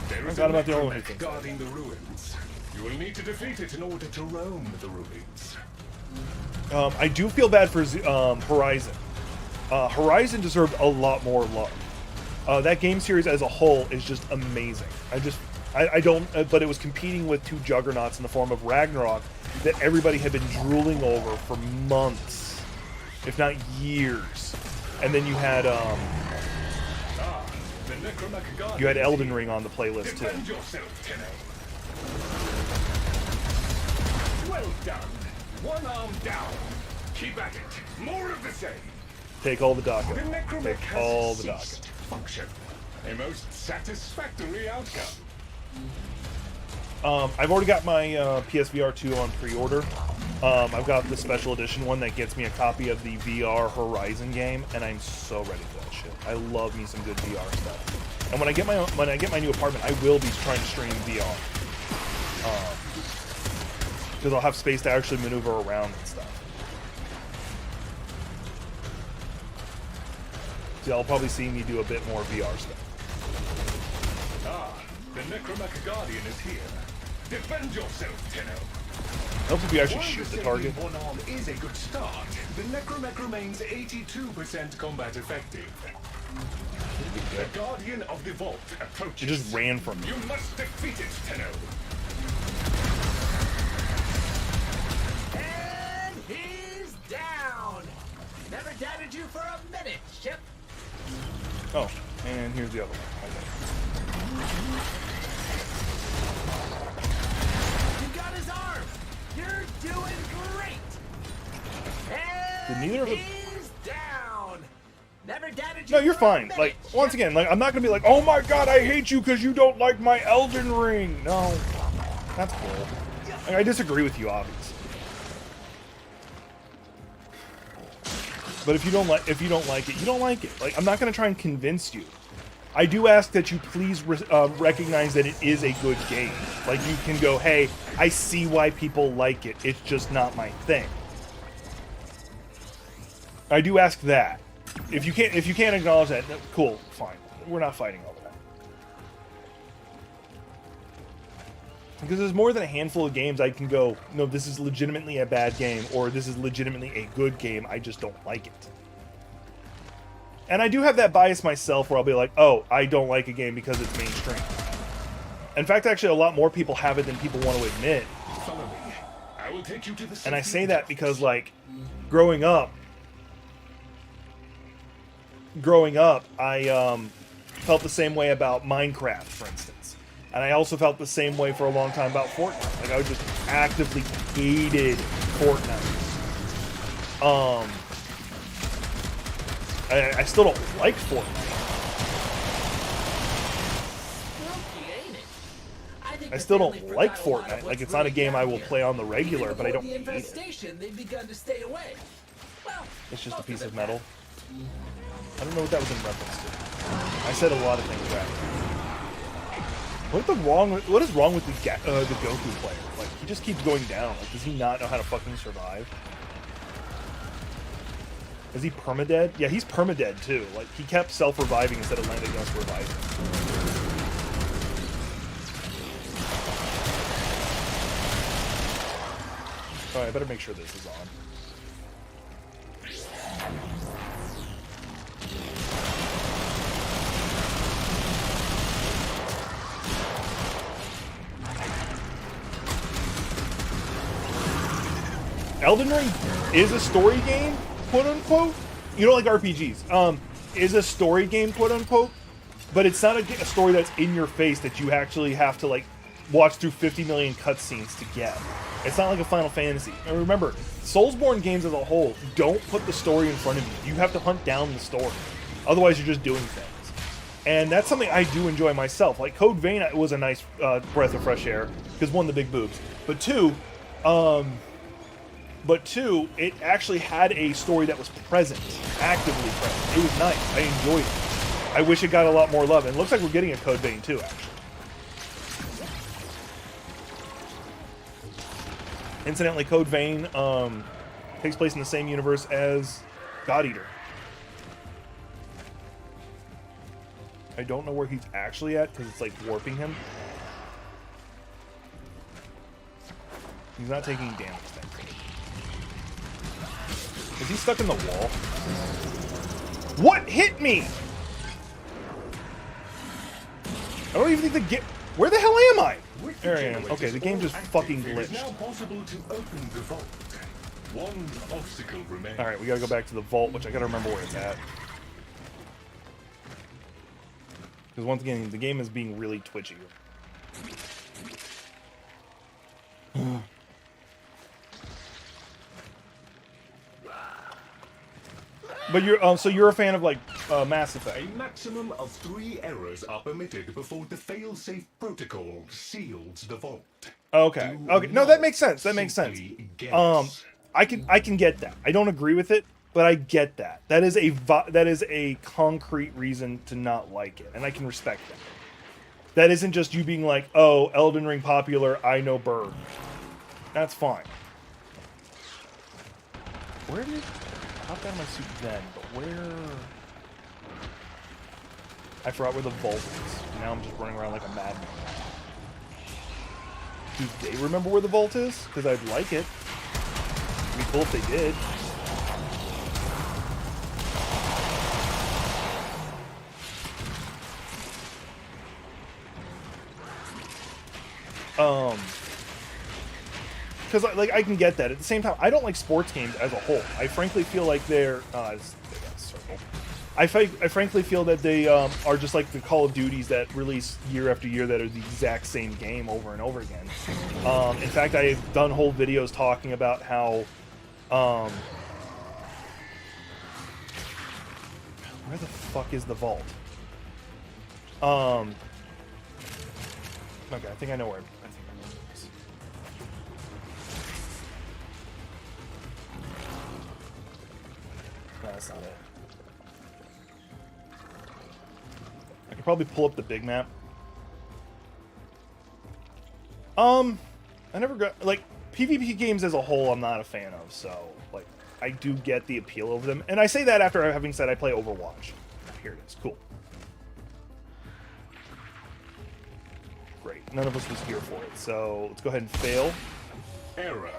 I forgot about the only one who thinks guarding the ruins. You will need to defeat it in order to roam the ruins. I do feel bad for Horizon. Horizon deserved a lot more love. That game series as a whole is just amazing. I don't, but it was competing with two juggernauts in the form of Ragnarok that everybody had been drooling over for months, if not years. And then you had Elden Ring on the playlist too. Well done. One arm down. Keep at it. More of the same. Take all the DACA. Take all the DACA. Function. A most satisfactory outcome. I've already got my PSVR 2 on pre-order. I've got the special edition one that gets me a copy of the VR Horizon game, and I'm so ready for that shit. I love me some good VR stuff. And when I get my new apartment, I will be trying to stream VR. because I'll have space to actually maneuver around and stuff. So I'll probably see me do a bit more VR stuff. Ah, the Necromecha Guardian is here. Defend yourself, Tenno. Helps if you actually shoot the target. One arm is a good start. The Necromech remains 82% combat effective. The Guardian of the Vault approaches. It just ran from me. You must defeat it, Tenno. And he's down. Never doubted you for a minute, Ship. Oh, and here's the other one. You got his arm. You're doing great. And Did neither of them... he's down. Never doubted you. No, you're for a fine. minute, Like, Ship. once again, like, I'm not gonna be like, oh my god, I hate you because you don't like my Elden Ring. No, that's cool. Like, I disagree with you, obviously. But if you don't like it, you don't like it. Like, I'm not gonna try and convince you. I do ask that you please recognize that it is a good game. Like, you can go, hey, I see why people like it. It's just not my thing. I do ask that. If you can't acknowledge that, cool, fine. We're not fighting over that. Because there's more than a handful of games I can go, no, this is legitimately a bad game, or this is legitimately a good game, I just don't like it. And I do have that bias myself where I'll be like, oh, I don't like a game because it's mainstream. In fact, actually, a lot more people have it than people want to admit. Follow me. I will take you to the And I say that because, like, growing up, I felt the same way about Minecraft, for instance. And I also felt the same way for a long time about Fortnite. Like, I just actively hated Fortnite. I still don't like Fortnite. I still don't like Fortnite. Like, it's not a game I will play on the regular, but I don't hate it. They've begun to stay away. Well, It's just a piece of metal. I don't know what that was in reference to. I said a lot of things back. What is wrong with the Goku player? Like, he just keeps going down. Like, does he not know how to fucking survive? Is he permadead? Yeah, he's permadead too. Like, he kept self-reviving instead of landing us reviving. Alright, I better make sure this is on. Elden Ring is a story game, quote unquote. You don't like RPGs. Is a story game, quote unquote, but it's not a story that's in your face that you actually have to, like, watch through 50 million cutscenes to get. It's not like a Final Fantasy. And remember, Soulsborne games as a whole don't put the story in front of you. You have to hunt down the story. Otherwise, you're just doing things. And that's something I do enjoy myself. Like, Code Vein was a nice breath of fresh air, because one, the big boobs, but two, it actually had a story that was present, actively present. It was nice. I enjoyed it. I wish it got a lot more love. And it looks like we're getting a Code Vein too, actually. Incidentally, Code Vein takes place in the same universe as God Eater. I don't know where he's actually at, because it's like warping him. He's not taking damage, thankfully. Is he stuck in the wall? What hit me? I don't even think the game... Where the hell am I? There I am. Okay, the game just fucking glitched. Now possible to open the vault. One obstacle remains. Alright, we gotta go back to the vault, which I gotta remember where it's at. Because once again, the game is being really twitchy. But you're so you're a fan of, like, Mass Effect. A maximum of 3 errors are permitted before the fail-safe protocol seals the vault. Okay. Okay. No, that makes sense. That makes sense. I can get that. I don't agree with it, but I get that. That is a concrete reason to not like it, and I can respect that. That isn't just you being like, "Oh, Elden Ring popular, I know burn." That's fine. Where did I hop out of my suit then? But where? I forgot where the vault is. Now I'm just running around like a madman. Do they remember where the vault is? Because I'd like it. It'd be cool if they did. Because like I can get that. At the same time, I don't like sports games as a whole. I frankly feel like they're circle. I frankly feel that they are just like the Call of Duties that release year after year that are the exact same game over and over again. In fact, I've done whole videos talking about how where the fuck is the vault? Okay, I think I know where. No, that's not it. I could probably pull up the big map. I never got, like, PvP games as a whole I'm not a fan of, so, like, I do get the appeal of them. And I say that after having said I play Overwatch. Here it is. Cool. Great. None of us was here for it, so let's go ahead and fail. Error.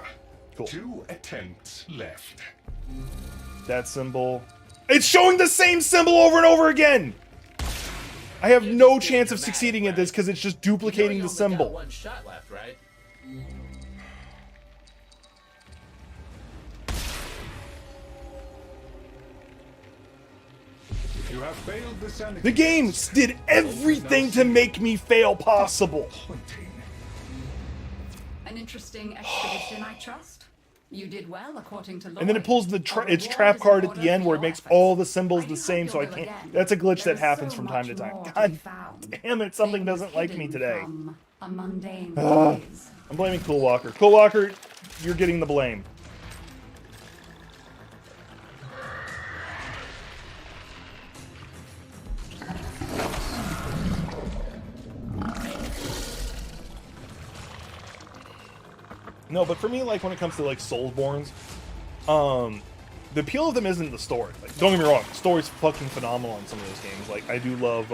Cool. 2 attempts left. That symbol. It's showing the same symbol over and over again! I have no chance of succeeding at this because it's just duplicating the symbol. One shot left, right? You have failed the sanity. The game did everything to make me fail possible. An interesting expedition, I trust. You did well, according to Lloyd. And then it pulls the its trap card at the end where it makes all the symbols the same, so I can't. That's a glitch that happens from time to time. God damn it, something doesn't like me today. A mundane I'm blaming Cool Walker. Cool Walker, you're getting the blame. No, but for me, like, when it comes to, like, Soulsborns, the appeal of them isn't the story. Like, don't get me wrong, the story's fucking phenomenal on some of those games. Like, I do love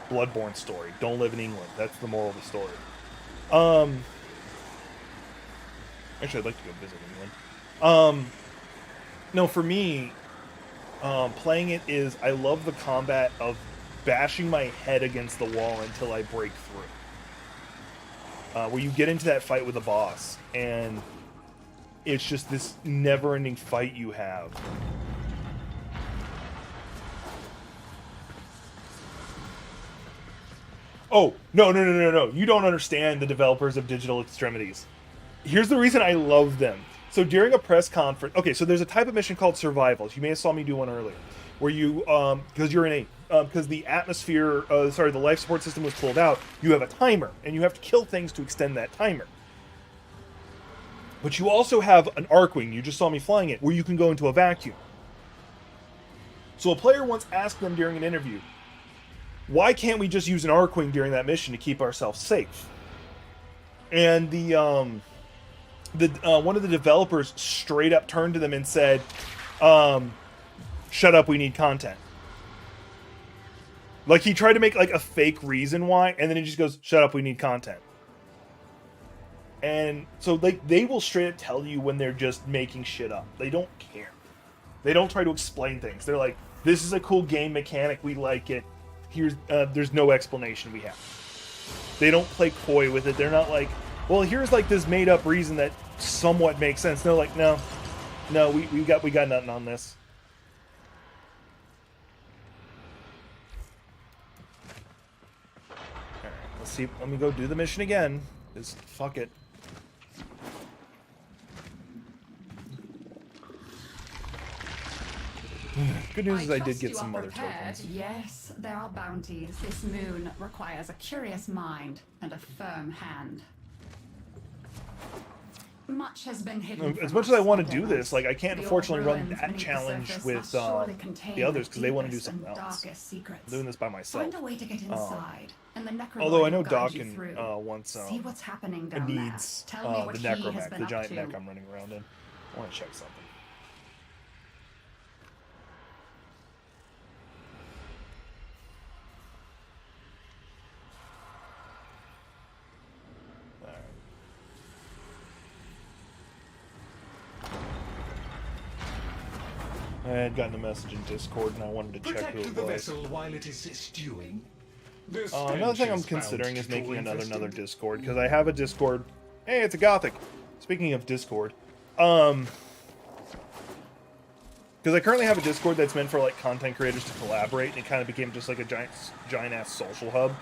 Bloodborne's story. Don't live in England. That's the moral of the story. Actually, I'd like to go visit England. No, for me, playing it is, I love the combat of bashing my head against the wall until I break through. Where you get into that fight with the boss, and it's just this never-ending fight you have. Oh, no. You don't understand the developers of Digital Extremities. Here's the reason I love them. So during a press conference... Okay, so there's a type of mission called Survivals. You may have saw me do one earlier. Where you, because you're in a... because the atmosphere, the life support system was pulled out, you have a timer, and you have to kill things to extend that timer. But you also have an Arcwing, you just saw me flying it, where you can go into a vacuum. So a player once asked them during an interview, why can't we just use an Arcwing during that mission to keep ourselves safe? And the one of the developers straight up turned to them and said, shut up, we need content. Like, he tried to make, like, a fake reason why, and then he just goes, shut up, we need content. And so, like, they will straight up tell you when they're just making shit up. They don't care. They don't try to explain things. They're like, this is a cool game mechanic, we like it. Here's, there's no explanation we have. They don't play coy with it. They're not like, well, here's, like, this made-up reason that somewhat makes sense. They're like, no, we got nothing on this. See, let me go do the mission again. Just fuck it. Good news is I did get some other tokens. Yes, there are bounties. This moon requires a curious mind and a firm hand. Much has been hidden. As much as I want to do this, like, I can't unfortunately run that challenge with the others because they want to do something else. I'm doing this by myself. Find a way to get inside, and the necromorph Although I know guide Doc you can through. wants See what's happening down needs there. Tell me what the he has necromech, been the up giant to. mech I'm running around in. I want to check something. I had gotten a message in Discord and I wanted to check who Protect it the was. vessel while it is stewing. Another thing I'm considering is making another Discord, because I have a Discord. Hey, it's a Gothic. Speaking of Discord, because I currently have a Discord that's meant for like content creators to collaborate, and it kind of became just like a giant ass social hub.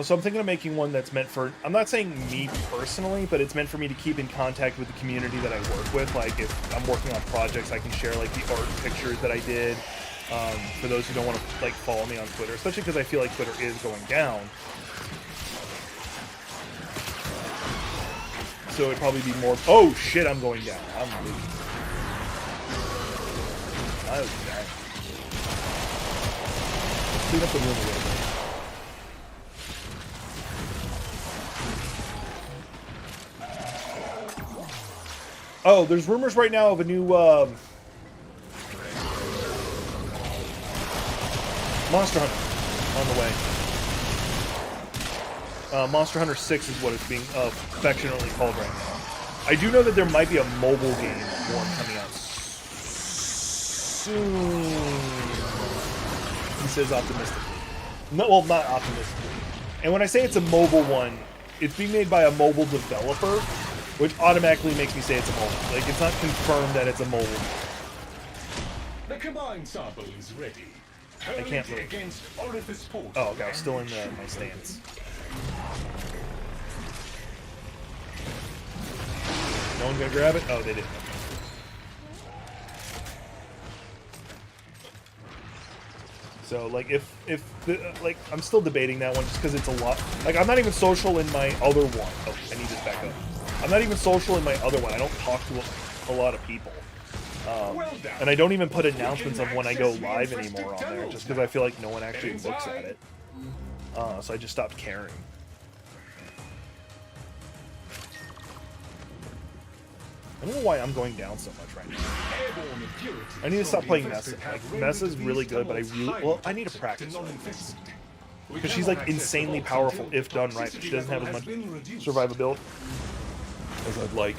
So I'm thinking of making one that's meant for, I'm not saying me personally, but it's meant for me to keep in contact with the community that I work with. Like if I'm working on projects, I can share like the art pictures that I did. For those who don't want to like follow me on Twitter, especially because I feel like Twitter is going down. So it'd probably be more. Oh shit! I'm going down. I'm leaving. I was down. Clean up the room a little bit. Oh, there's rumors right now of a new Monster Hunter on the way. Monster Hunter 6 is what it's being affectionately called right now. I do know that there might be a mobile game one coming out soon. He says optimistically. No, well, not optimistically. And when I say it's a mobile one, it's being made by a mobile developer, which automatically makes me say it's a mobile. Like, it's not confirmed that it's a mobile. The combined sample is ready. I can't move. Against orifice portal. Oh, okay, I was still in my stance. No one gonna grab it? Oh, they didn't. So, like, like, I'm still debating that one just because it's a lot. Like, I'm not even social in my other one. Oh, I need this back up. I'm not even social in my other one. I don't talk to a lot of people. And I don't even put announcements of when I go live anymore on there, just because I feel like no one actually looks at it. So I just stopped caring. I don't know why I'm going down so much right now. I need to stop playing Mesa. Like, Mesa's really good, but I need to practice her. Because she's like insanely powerful if done right, but she doesn't have as much survivability as I'd like.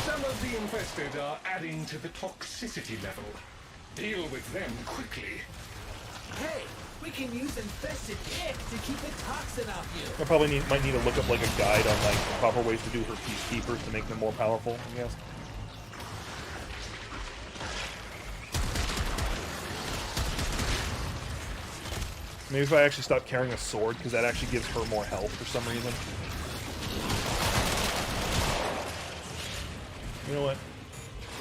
Some of the infested are adding to the toxicity level. Deal with them quickly. Hey, we can use infested ick to keep the toxin off you. I probably might need to look up like a guide on like the proper ways to do her peacekeepers to make them more powerful, I guess. Maybe if I actually stop carrying a sword, because that actually gives her more health for some reason. You know what?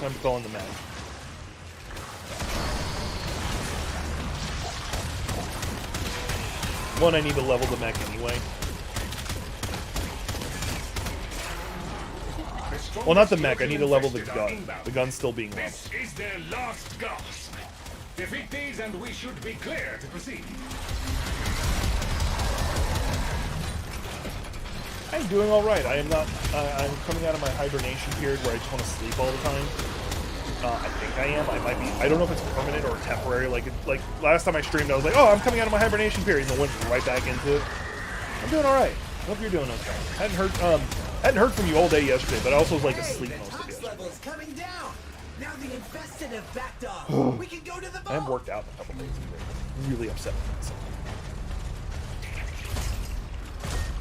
Time to call in the mech. One, I need to level the mech anyway. Well, not the mech. I need to level the gun. The gun's still being leveled. This is their last gasp. Defeat these and we should be clear to proceed. I'm doing all right. I am not. I'm coming out of my hibernation period where I just want to sleep all the time. I think I am. I might be. I don't know if it's permanent or temporary. Like last time I streamed, I was like, "Oh, I'm coming out of my hibernation period," and I went right back into it. I'm doing all right. Hope you're doing okay. Hadn't heard from you all day yesterday, but I also was like asleep most of yesterday. Level is coming down. Now the infested have backed off. We can go to the vault. I haven't worked out in a couple days. I'm really upset with myself.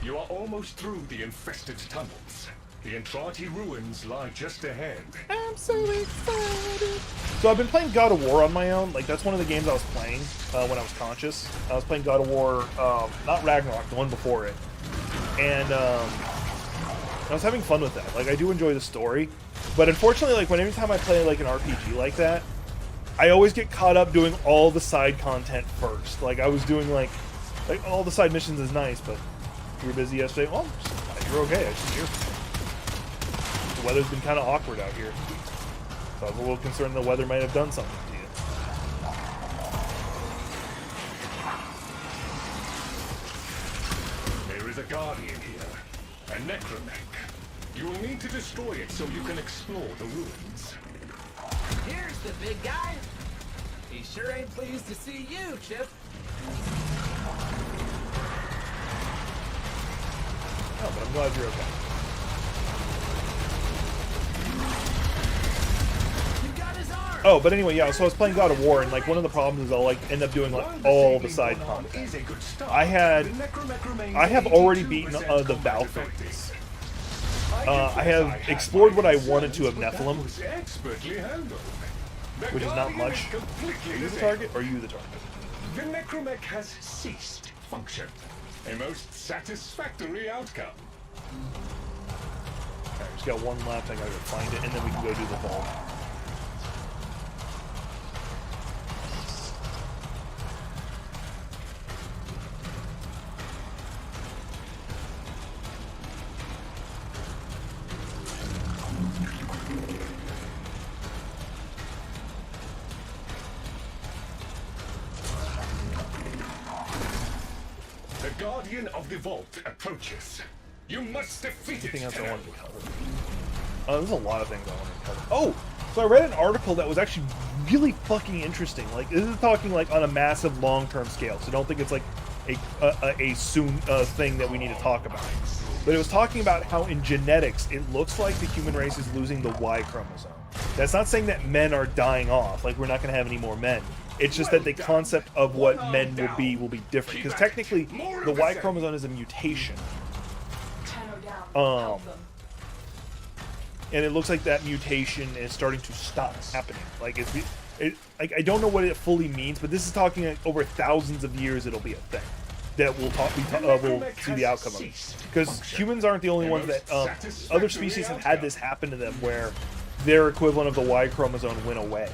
You are almost through the infested tunnels. The Entrati ruins lie just ahead. I'm so excited. So I've been playing God of War on my own. Like, that's one of the games I was playing when I was conscious. I was playing God of War, not Ragnarok, the one before it. And I was having fun with that. Like, I do enjoy the story. But unfortunately, like, every time I play, like, an RPG like that, I always get caught up doing all the side content first. Like, I was doing, like all the side missions is nice, but you were busy yesterday. Well, you're okay. I should hear from you. The weather's been kind of awkward out here. So I was a little concerned the weather might have done something to you. Guardian here, a necromech. You will need to destroy it so you can explore the ruins. Here's the big guy. He sure ain't pleased to see you, Chip. Oh, but I'm glad you're okay. Oh, but anyway, yeah, so I was playing God of War, and, like, one of the problems is I'll, like, end up doing, like, all the side content. I have already beaten the Valkyries. I have explored what I wanted to of Nephilim, which is not much. Are you the target, or are you the target? The necromech has ceased function. A most satisfactory outcome. Okay, just got one left, I gotta go find it, and then we can go do the vault. The Guardian of the Vault approaches. You must defeat it. Anything else I wanted to cover? Oh, there's a lot of things I wanted to cover. Oh, so I read an article that was actually really fucking interesting. Like, this is talking like on a massive long-term scale, so don't think it's like a soon thing that we need to talk about. But it was talking about how in genetics it looks like the human race is losing the Y chromosome. That's not saying that men are dying off, like we're not going to have any more men. It's just that the concept of what men will be different. Because technically, the Y chromosome is a mutation. And it looks like that mutation is starting to stop happening. Like like I don't know what it fully means, but this is talking like over thousands of years. It'll be a thing that we'll see the outcome of it. Because humans aren't the only ones that other species have had this happen to them, where their equivalent of the Y chromosome went away.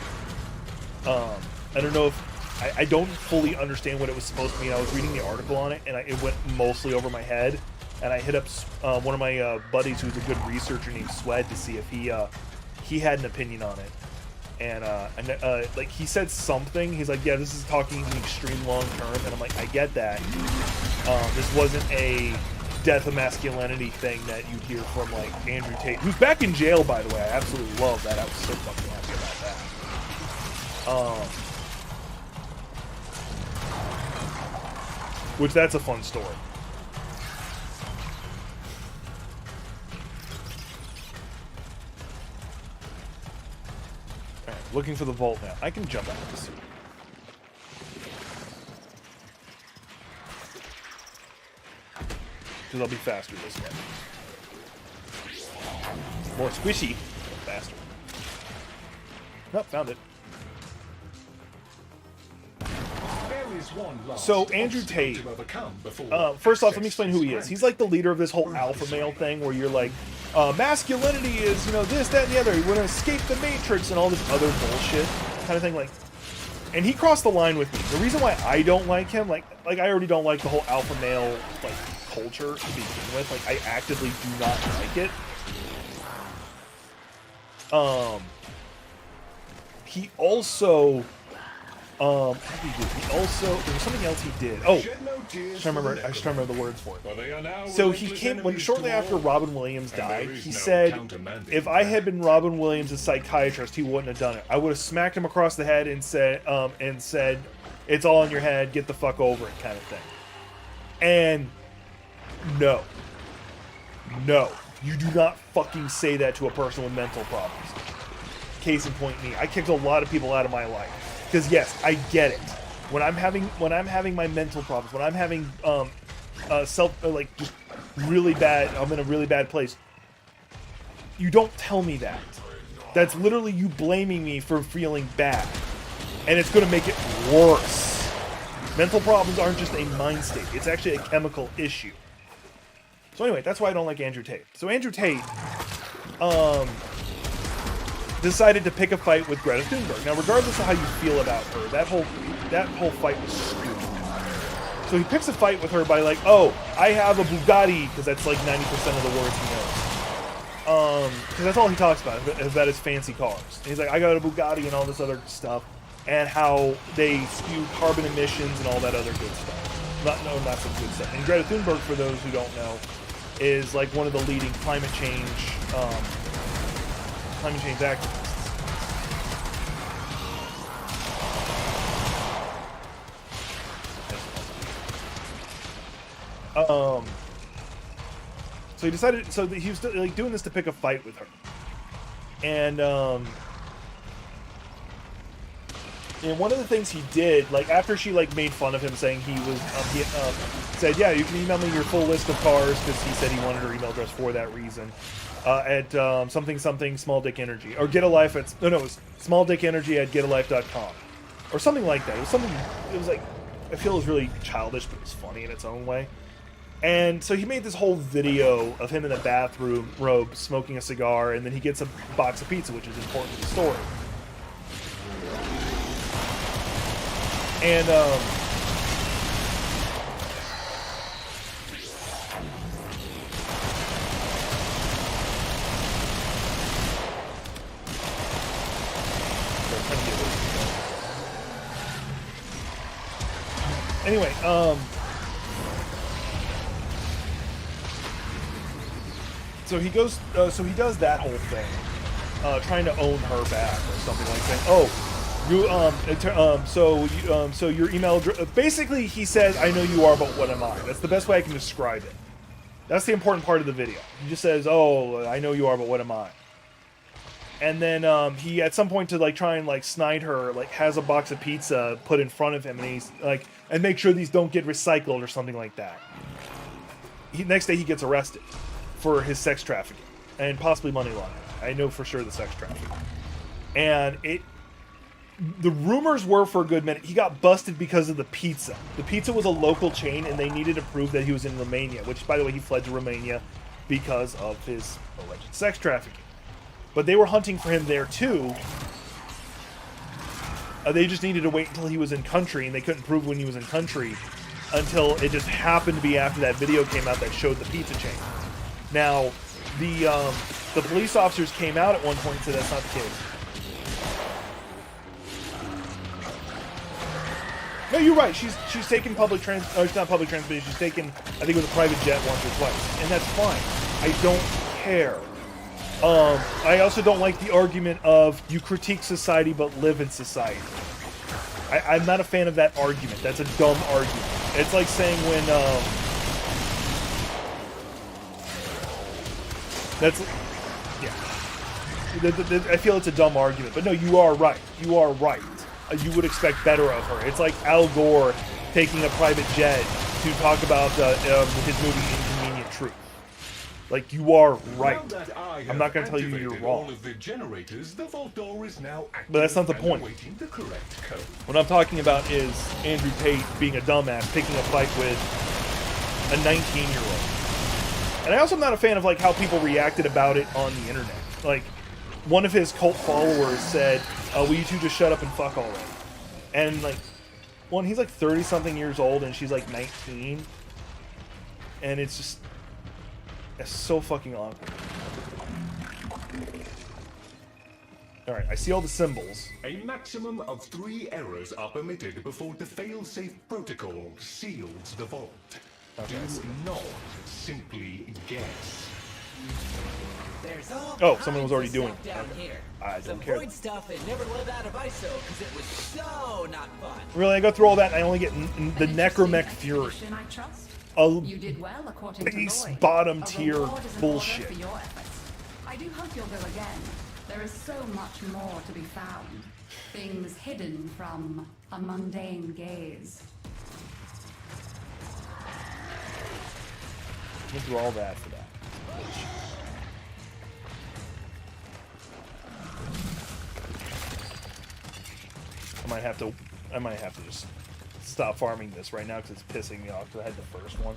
I don't know if I don't fully understand what it was supposed to mean. I was reading the article on it, and it went mostly over my head. And I hit up one of my buddies who's a good researcher named Swed to see if he had an opinion on it. And like he said something. He's like, yeah, this is talking in the extreme long term. And I'm like, I get that. This wasn't a death of masculinity thing that you'd hear from like Andrew Tate, who's back in jail, by the way. I absolutely love that. I was so fucking happy about that. Which that's a fun story. Looking for the vault now. I can jump out of this. Because I'll be faster this way. More squishy, but faster. Nope, found it. So, Andrew Tate, first off, let me explain who he is. He's like the leader of this whole alpha male thing where you're like, masculinity is, you know, this, that, and the other. You want to escape the Matrix and all this other bullshit kind of thing. Like, and he crossed the line with me. The reason why I don't like him, like I already don't like the whole alpha male, like, culture to begin with. Like, I actively do not like it. He also... how did he do? He also, there was something else he did. Oh, I just remember the words for it. So he came shortly after Robin Williams died. He said, if I had been Robin Williams' psychiatrist, he wouldn't have done it. I would have smacked him across the head and said, it's all in your head, get the fuck over it, kind of thing. And no, you do not fucking say that to a person with mental problems. Case in point, me. I kicked a lot of people out of my life. Because yes, I get it. When I'm having my mental problems, when I'm having like just really bad, I'm in a really bad place. You don't tell me that. That's literally you blaming me for feeling bad, and it's going to make it worse. Mental problems aren't just a mind state; it's actually a chemical issue. So anyway, that's why I don't like Andrew Tate. So Andrew Tate, decided to pick a fight with Greta Thunberg. Now, regardless of how you feel about her, that whole fight was stupid. So he picks a fight with her by like, oh, I have a Bugatti, because that's like 90% of the words he knows. Because that's all he talks about, is about his fancy cars. And he's like, I got a Bugatti and all this other stuff, and how they spew carbon emissions and all that other good stuff. not some good stuff. And Greta Thunberg, for those who don't know, is like one of the leading climate change activists. So he decided. So he was like doing this to pick a fight with her, and one of the things he did, like after she like made fun of him, saying he was, he said, "Yeah, you can email me your full list of cars," because he said he wanted her email address for that reason. At something small dick energy, or get a life at it was small dick energy at getalife.com, or something like that. It was something. It was like, I feel it was really childish, but it was funny in its own way. And so he made this whole video of him in the bathroom robe smoking a cigar, and then he gets a box of pizza, which is important to the story. And anyway, so he goes, so he does that whole thing, trying to own her back or something like that. Oh, you, so your email address. Basically, he says, "I know you are, but what am I?" That's the best way I can describe it. That's the important part of the video. He just says, "Oh, I know you are, but what am I?" And then he, at some point, to like try and like snide her, like has a box of pizza put in front of him, and he's like, and make sure these don't get recycled or something like that. Next day he gets arrested for his sex trafficking and possibly money laundering. I know for sure the sex trafficking. And the rumors were for a good minute he got busted because of the pizza. The pizza was a local chain, and they needed to prove that he was in Romania, which, by the way, he fled to Romania because of his alleged sex trafficking. But they were hunting for him there too. They just needed to wait until he was in country, and they couldn't prove when he was in country until it just happened to be after that video came out that showed the pizza chain. Now, the police officers came out at one point and said that's not the case. No, you're right. She's taken public it's not public transportation. She's taken, I think it was a private jet once or twice, and that's fine. I don't care. I also don't like the argument of you critique society but live in society. I'm not a fan of that argument. That's a dumb argument. It's like saying when that's, yeah. I feel it's a dumb argument, but no, you are right. You are right. You would expect better of her. It's like Al Gore taking a private jet to talk about his movie Inconvenient Truth. Like, you are right. I'm not going to tell you you're wrong. All of the generators, the vault door is now active, but that's not the point. The correct code. What I'm talking about is Andrew Tate being a dumbass, picking a fight with a 19-year-old. And I also am not a fan of like how people reacted about it on the internet. Like, one of his cult followers said, will you two just shut up and fuck already? And like, one, he's like 30-something years old and she's like 19. And it's just, it's so fucking awkward. Alright, I see all the symbols. A maximum of 3 errors are permitted before the fail-safe protocol seals the vault. Okay, do not simply guess. Oh, someone was already doing it. Down here. I don't Some care. void stuff and never lived out of ISO because it was so not fun. Really, I go through all that and I only get the Necromech Fury. I trust. You did well according to base Lloyd. bottom A tier reward is an bullshit. order for your efforts. I do hope you'll go again. There is so much more to be found. Things hidden from a mundane gaze. Went through all that for that. I might have to just stop farming this right now because it's pissing me off because I had the first one.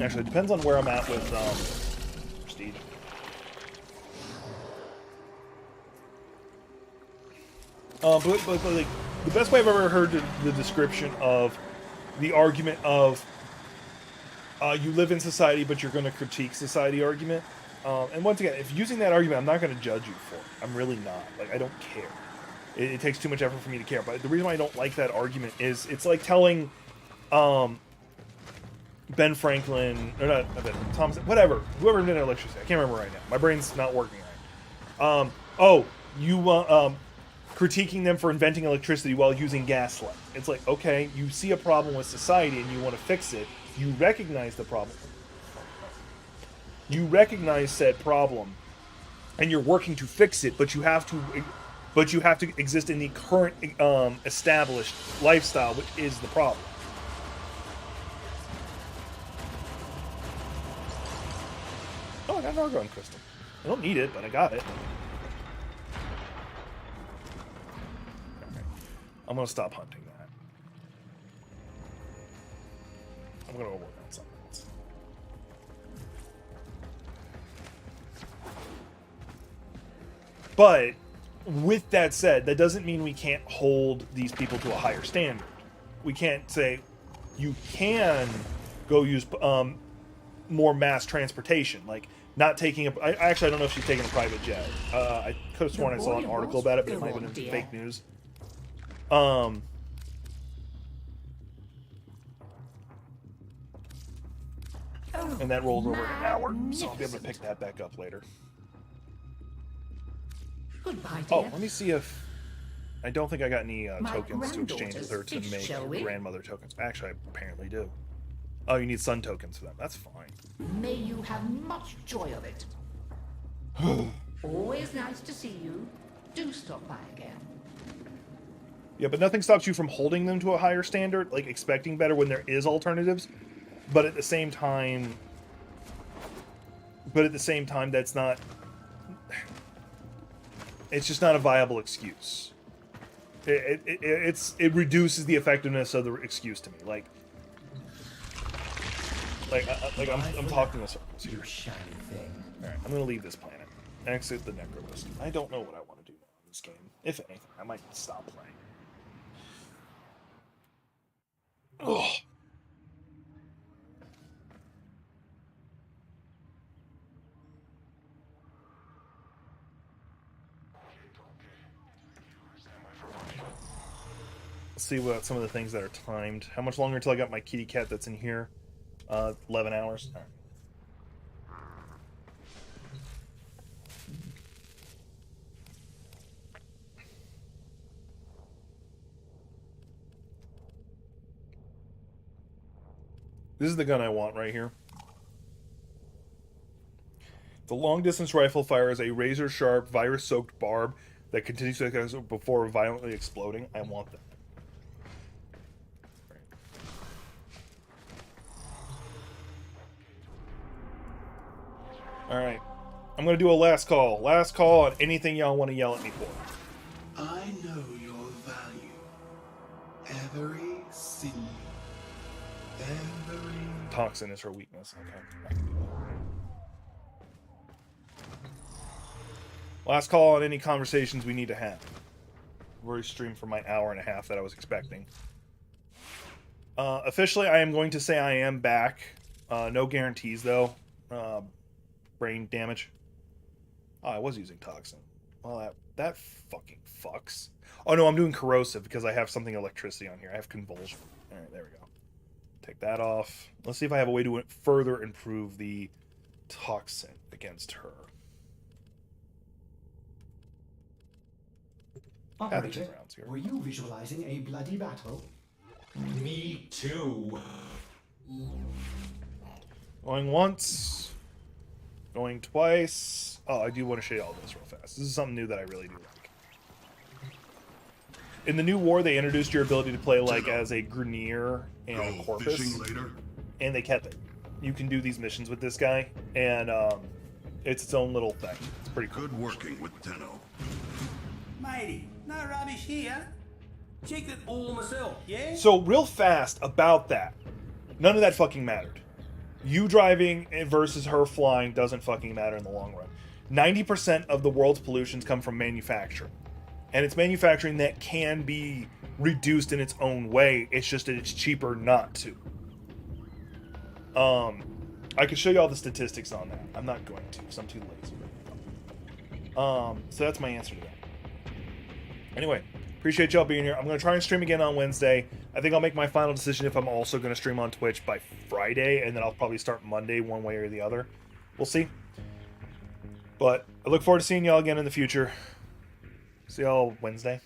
Actually, it depends on where I'm at with prestige. But like the best way I've ever heard the description of the argument of you live in society but you're going to critique society argument. And once again, if using that argument, I'm not going to judge you for it. I'm really not. Like, I don't care. It takes too much effort for me to care. But the reason why I don't like that argument is it's like telling Ben Franklin, or not Ben, Thomas, whatever, whoever invented electricity. I can't remember right now. My brain's not working right. Critiquing them for inventing electricity while using gaslight. It's like, okay, you see a problem with society and you want to fix it. You recognize the problem. You recognize said problem, and you're working to fix it, but you have to exist in the current established lifestyle, which is the problem. Oh, I got an Argon crystal. I don't need it, but I got it. I'm gonna stop hunting that. I'm gonna go work on something else. But with that said, that doesn't mean we can't hold these people to a higher standard. We can't say you can go use more mass transportation, like not taking a. I don't know if she's taking a private jet. I could have sworn I saw an article about it, but it might have been fake news. And that rolls over an hour, so I'll be able to pick that back up later. Goodbye, dear. Oh, let me see if... I don't think I got any tokens to exchange with her to make grandmother tokens. Actually, I apparently do. Oh, you need sun tokens for them. That's fine. May you have much joy of it. Always nice to see you. Do stop by again. Yeah, but nothing stops you from holding them to a higher standard, like expecting better when there is alternatives. But at the same time... that's not... It's just not a viable excuse. It reduces the effectiveness of the excuse to me. I'm talking in circles here. You shiny thing. All right, I'm gonna leave this planet. Exit the Necrolist. I don't know what I want to do in this game. If anything, I might stop playing. Ugh. Let's see what some of the things that are timed. How much longer until I got my kitty cat that's in here? 11 hours. All right. This is the gun I want right here. The long-distance rifle fires a razor-sharp, virus-soaked barb that continues to go before violently exploding. I want that. Alright. I'm going to do a last call. Last call on anything y'all want to yell at me for. I know your value. Every single. Every... Toxin is her weakness. Okay. Last call on any conversations we need to have. I've already streamed for my hour and a half that I was expecting. Officially, I am going to say I am back. No guarantees, though. Brain damage. Oh, I was using toxin. Well, that fucking fucks. Oh, no, I'm doing corrosive because I have something electricity on here. I have convulsion. All right, there we go. Take that off. Let's see if I have a way to further improve the toxin against her. Operator, were you visualizing a bloody battle? Me too. Going once. Going twice. Oh, I do want to show you all this real fast. This is something new that I really do like. In the new war, they introduced your ability to play like as a Grenier and a Corpus. And they kept it. You can do these missions with this guy, and it's its own little thing. It's pretty cool. Good working with Tenno. Matey, no rubbish here. Check it all myself, yeah? So, real fast about that. None of that fucking mattered. You driving versus her flying doesn't fucking matter in the long run. 90% of the world's pollutions come from manufacturing. And it's manufacturing that can be reduced in its own way. It's just that it's cheaper not to. I can show you all the statistics on that. I'm not going to, because I'm too lazy right now. So that's my answer to that. Anyway, appreciate y'all being here. I'm going to try and stream again on Wednesday. I think I'll make my final decision if I'm also going to stream on Twitch by Friday, and then I'll probably start Monday one way or the other. We'll see. But I look forward to seeing y'all again in the future. See y'all Wednesday.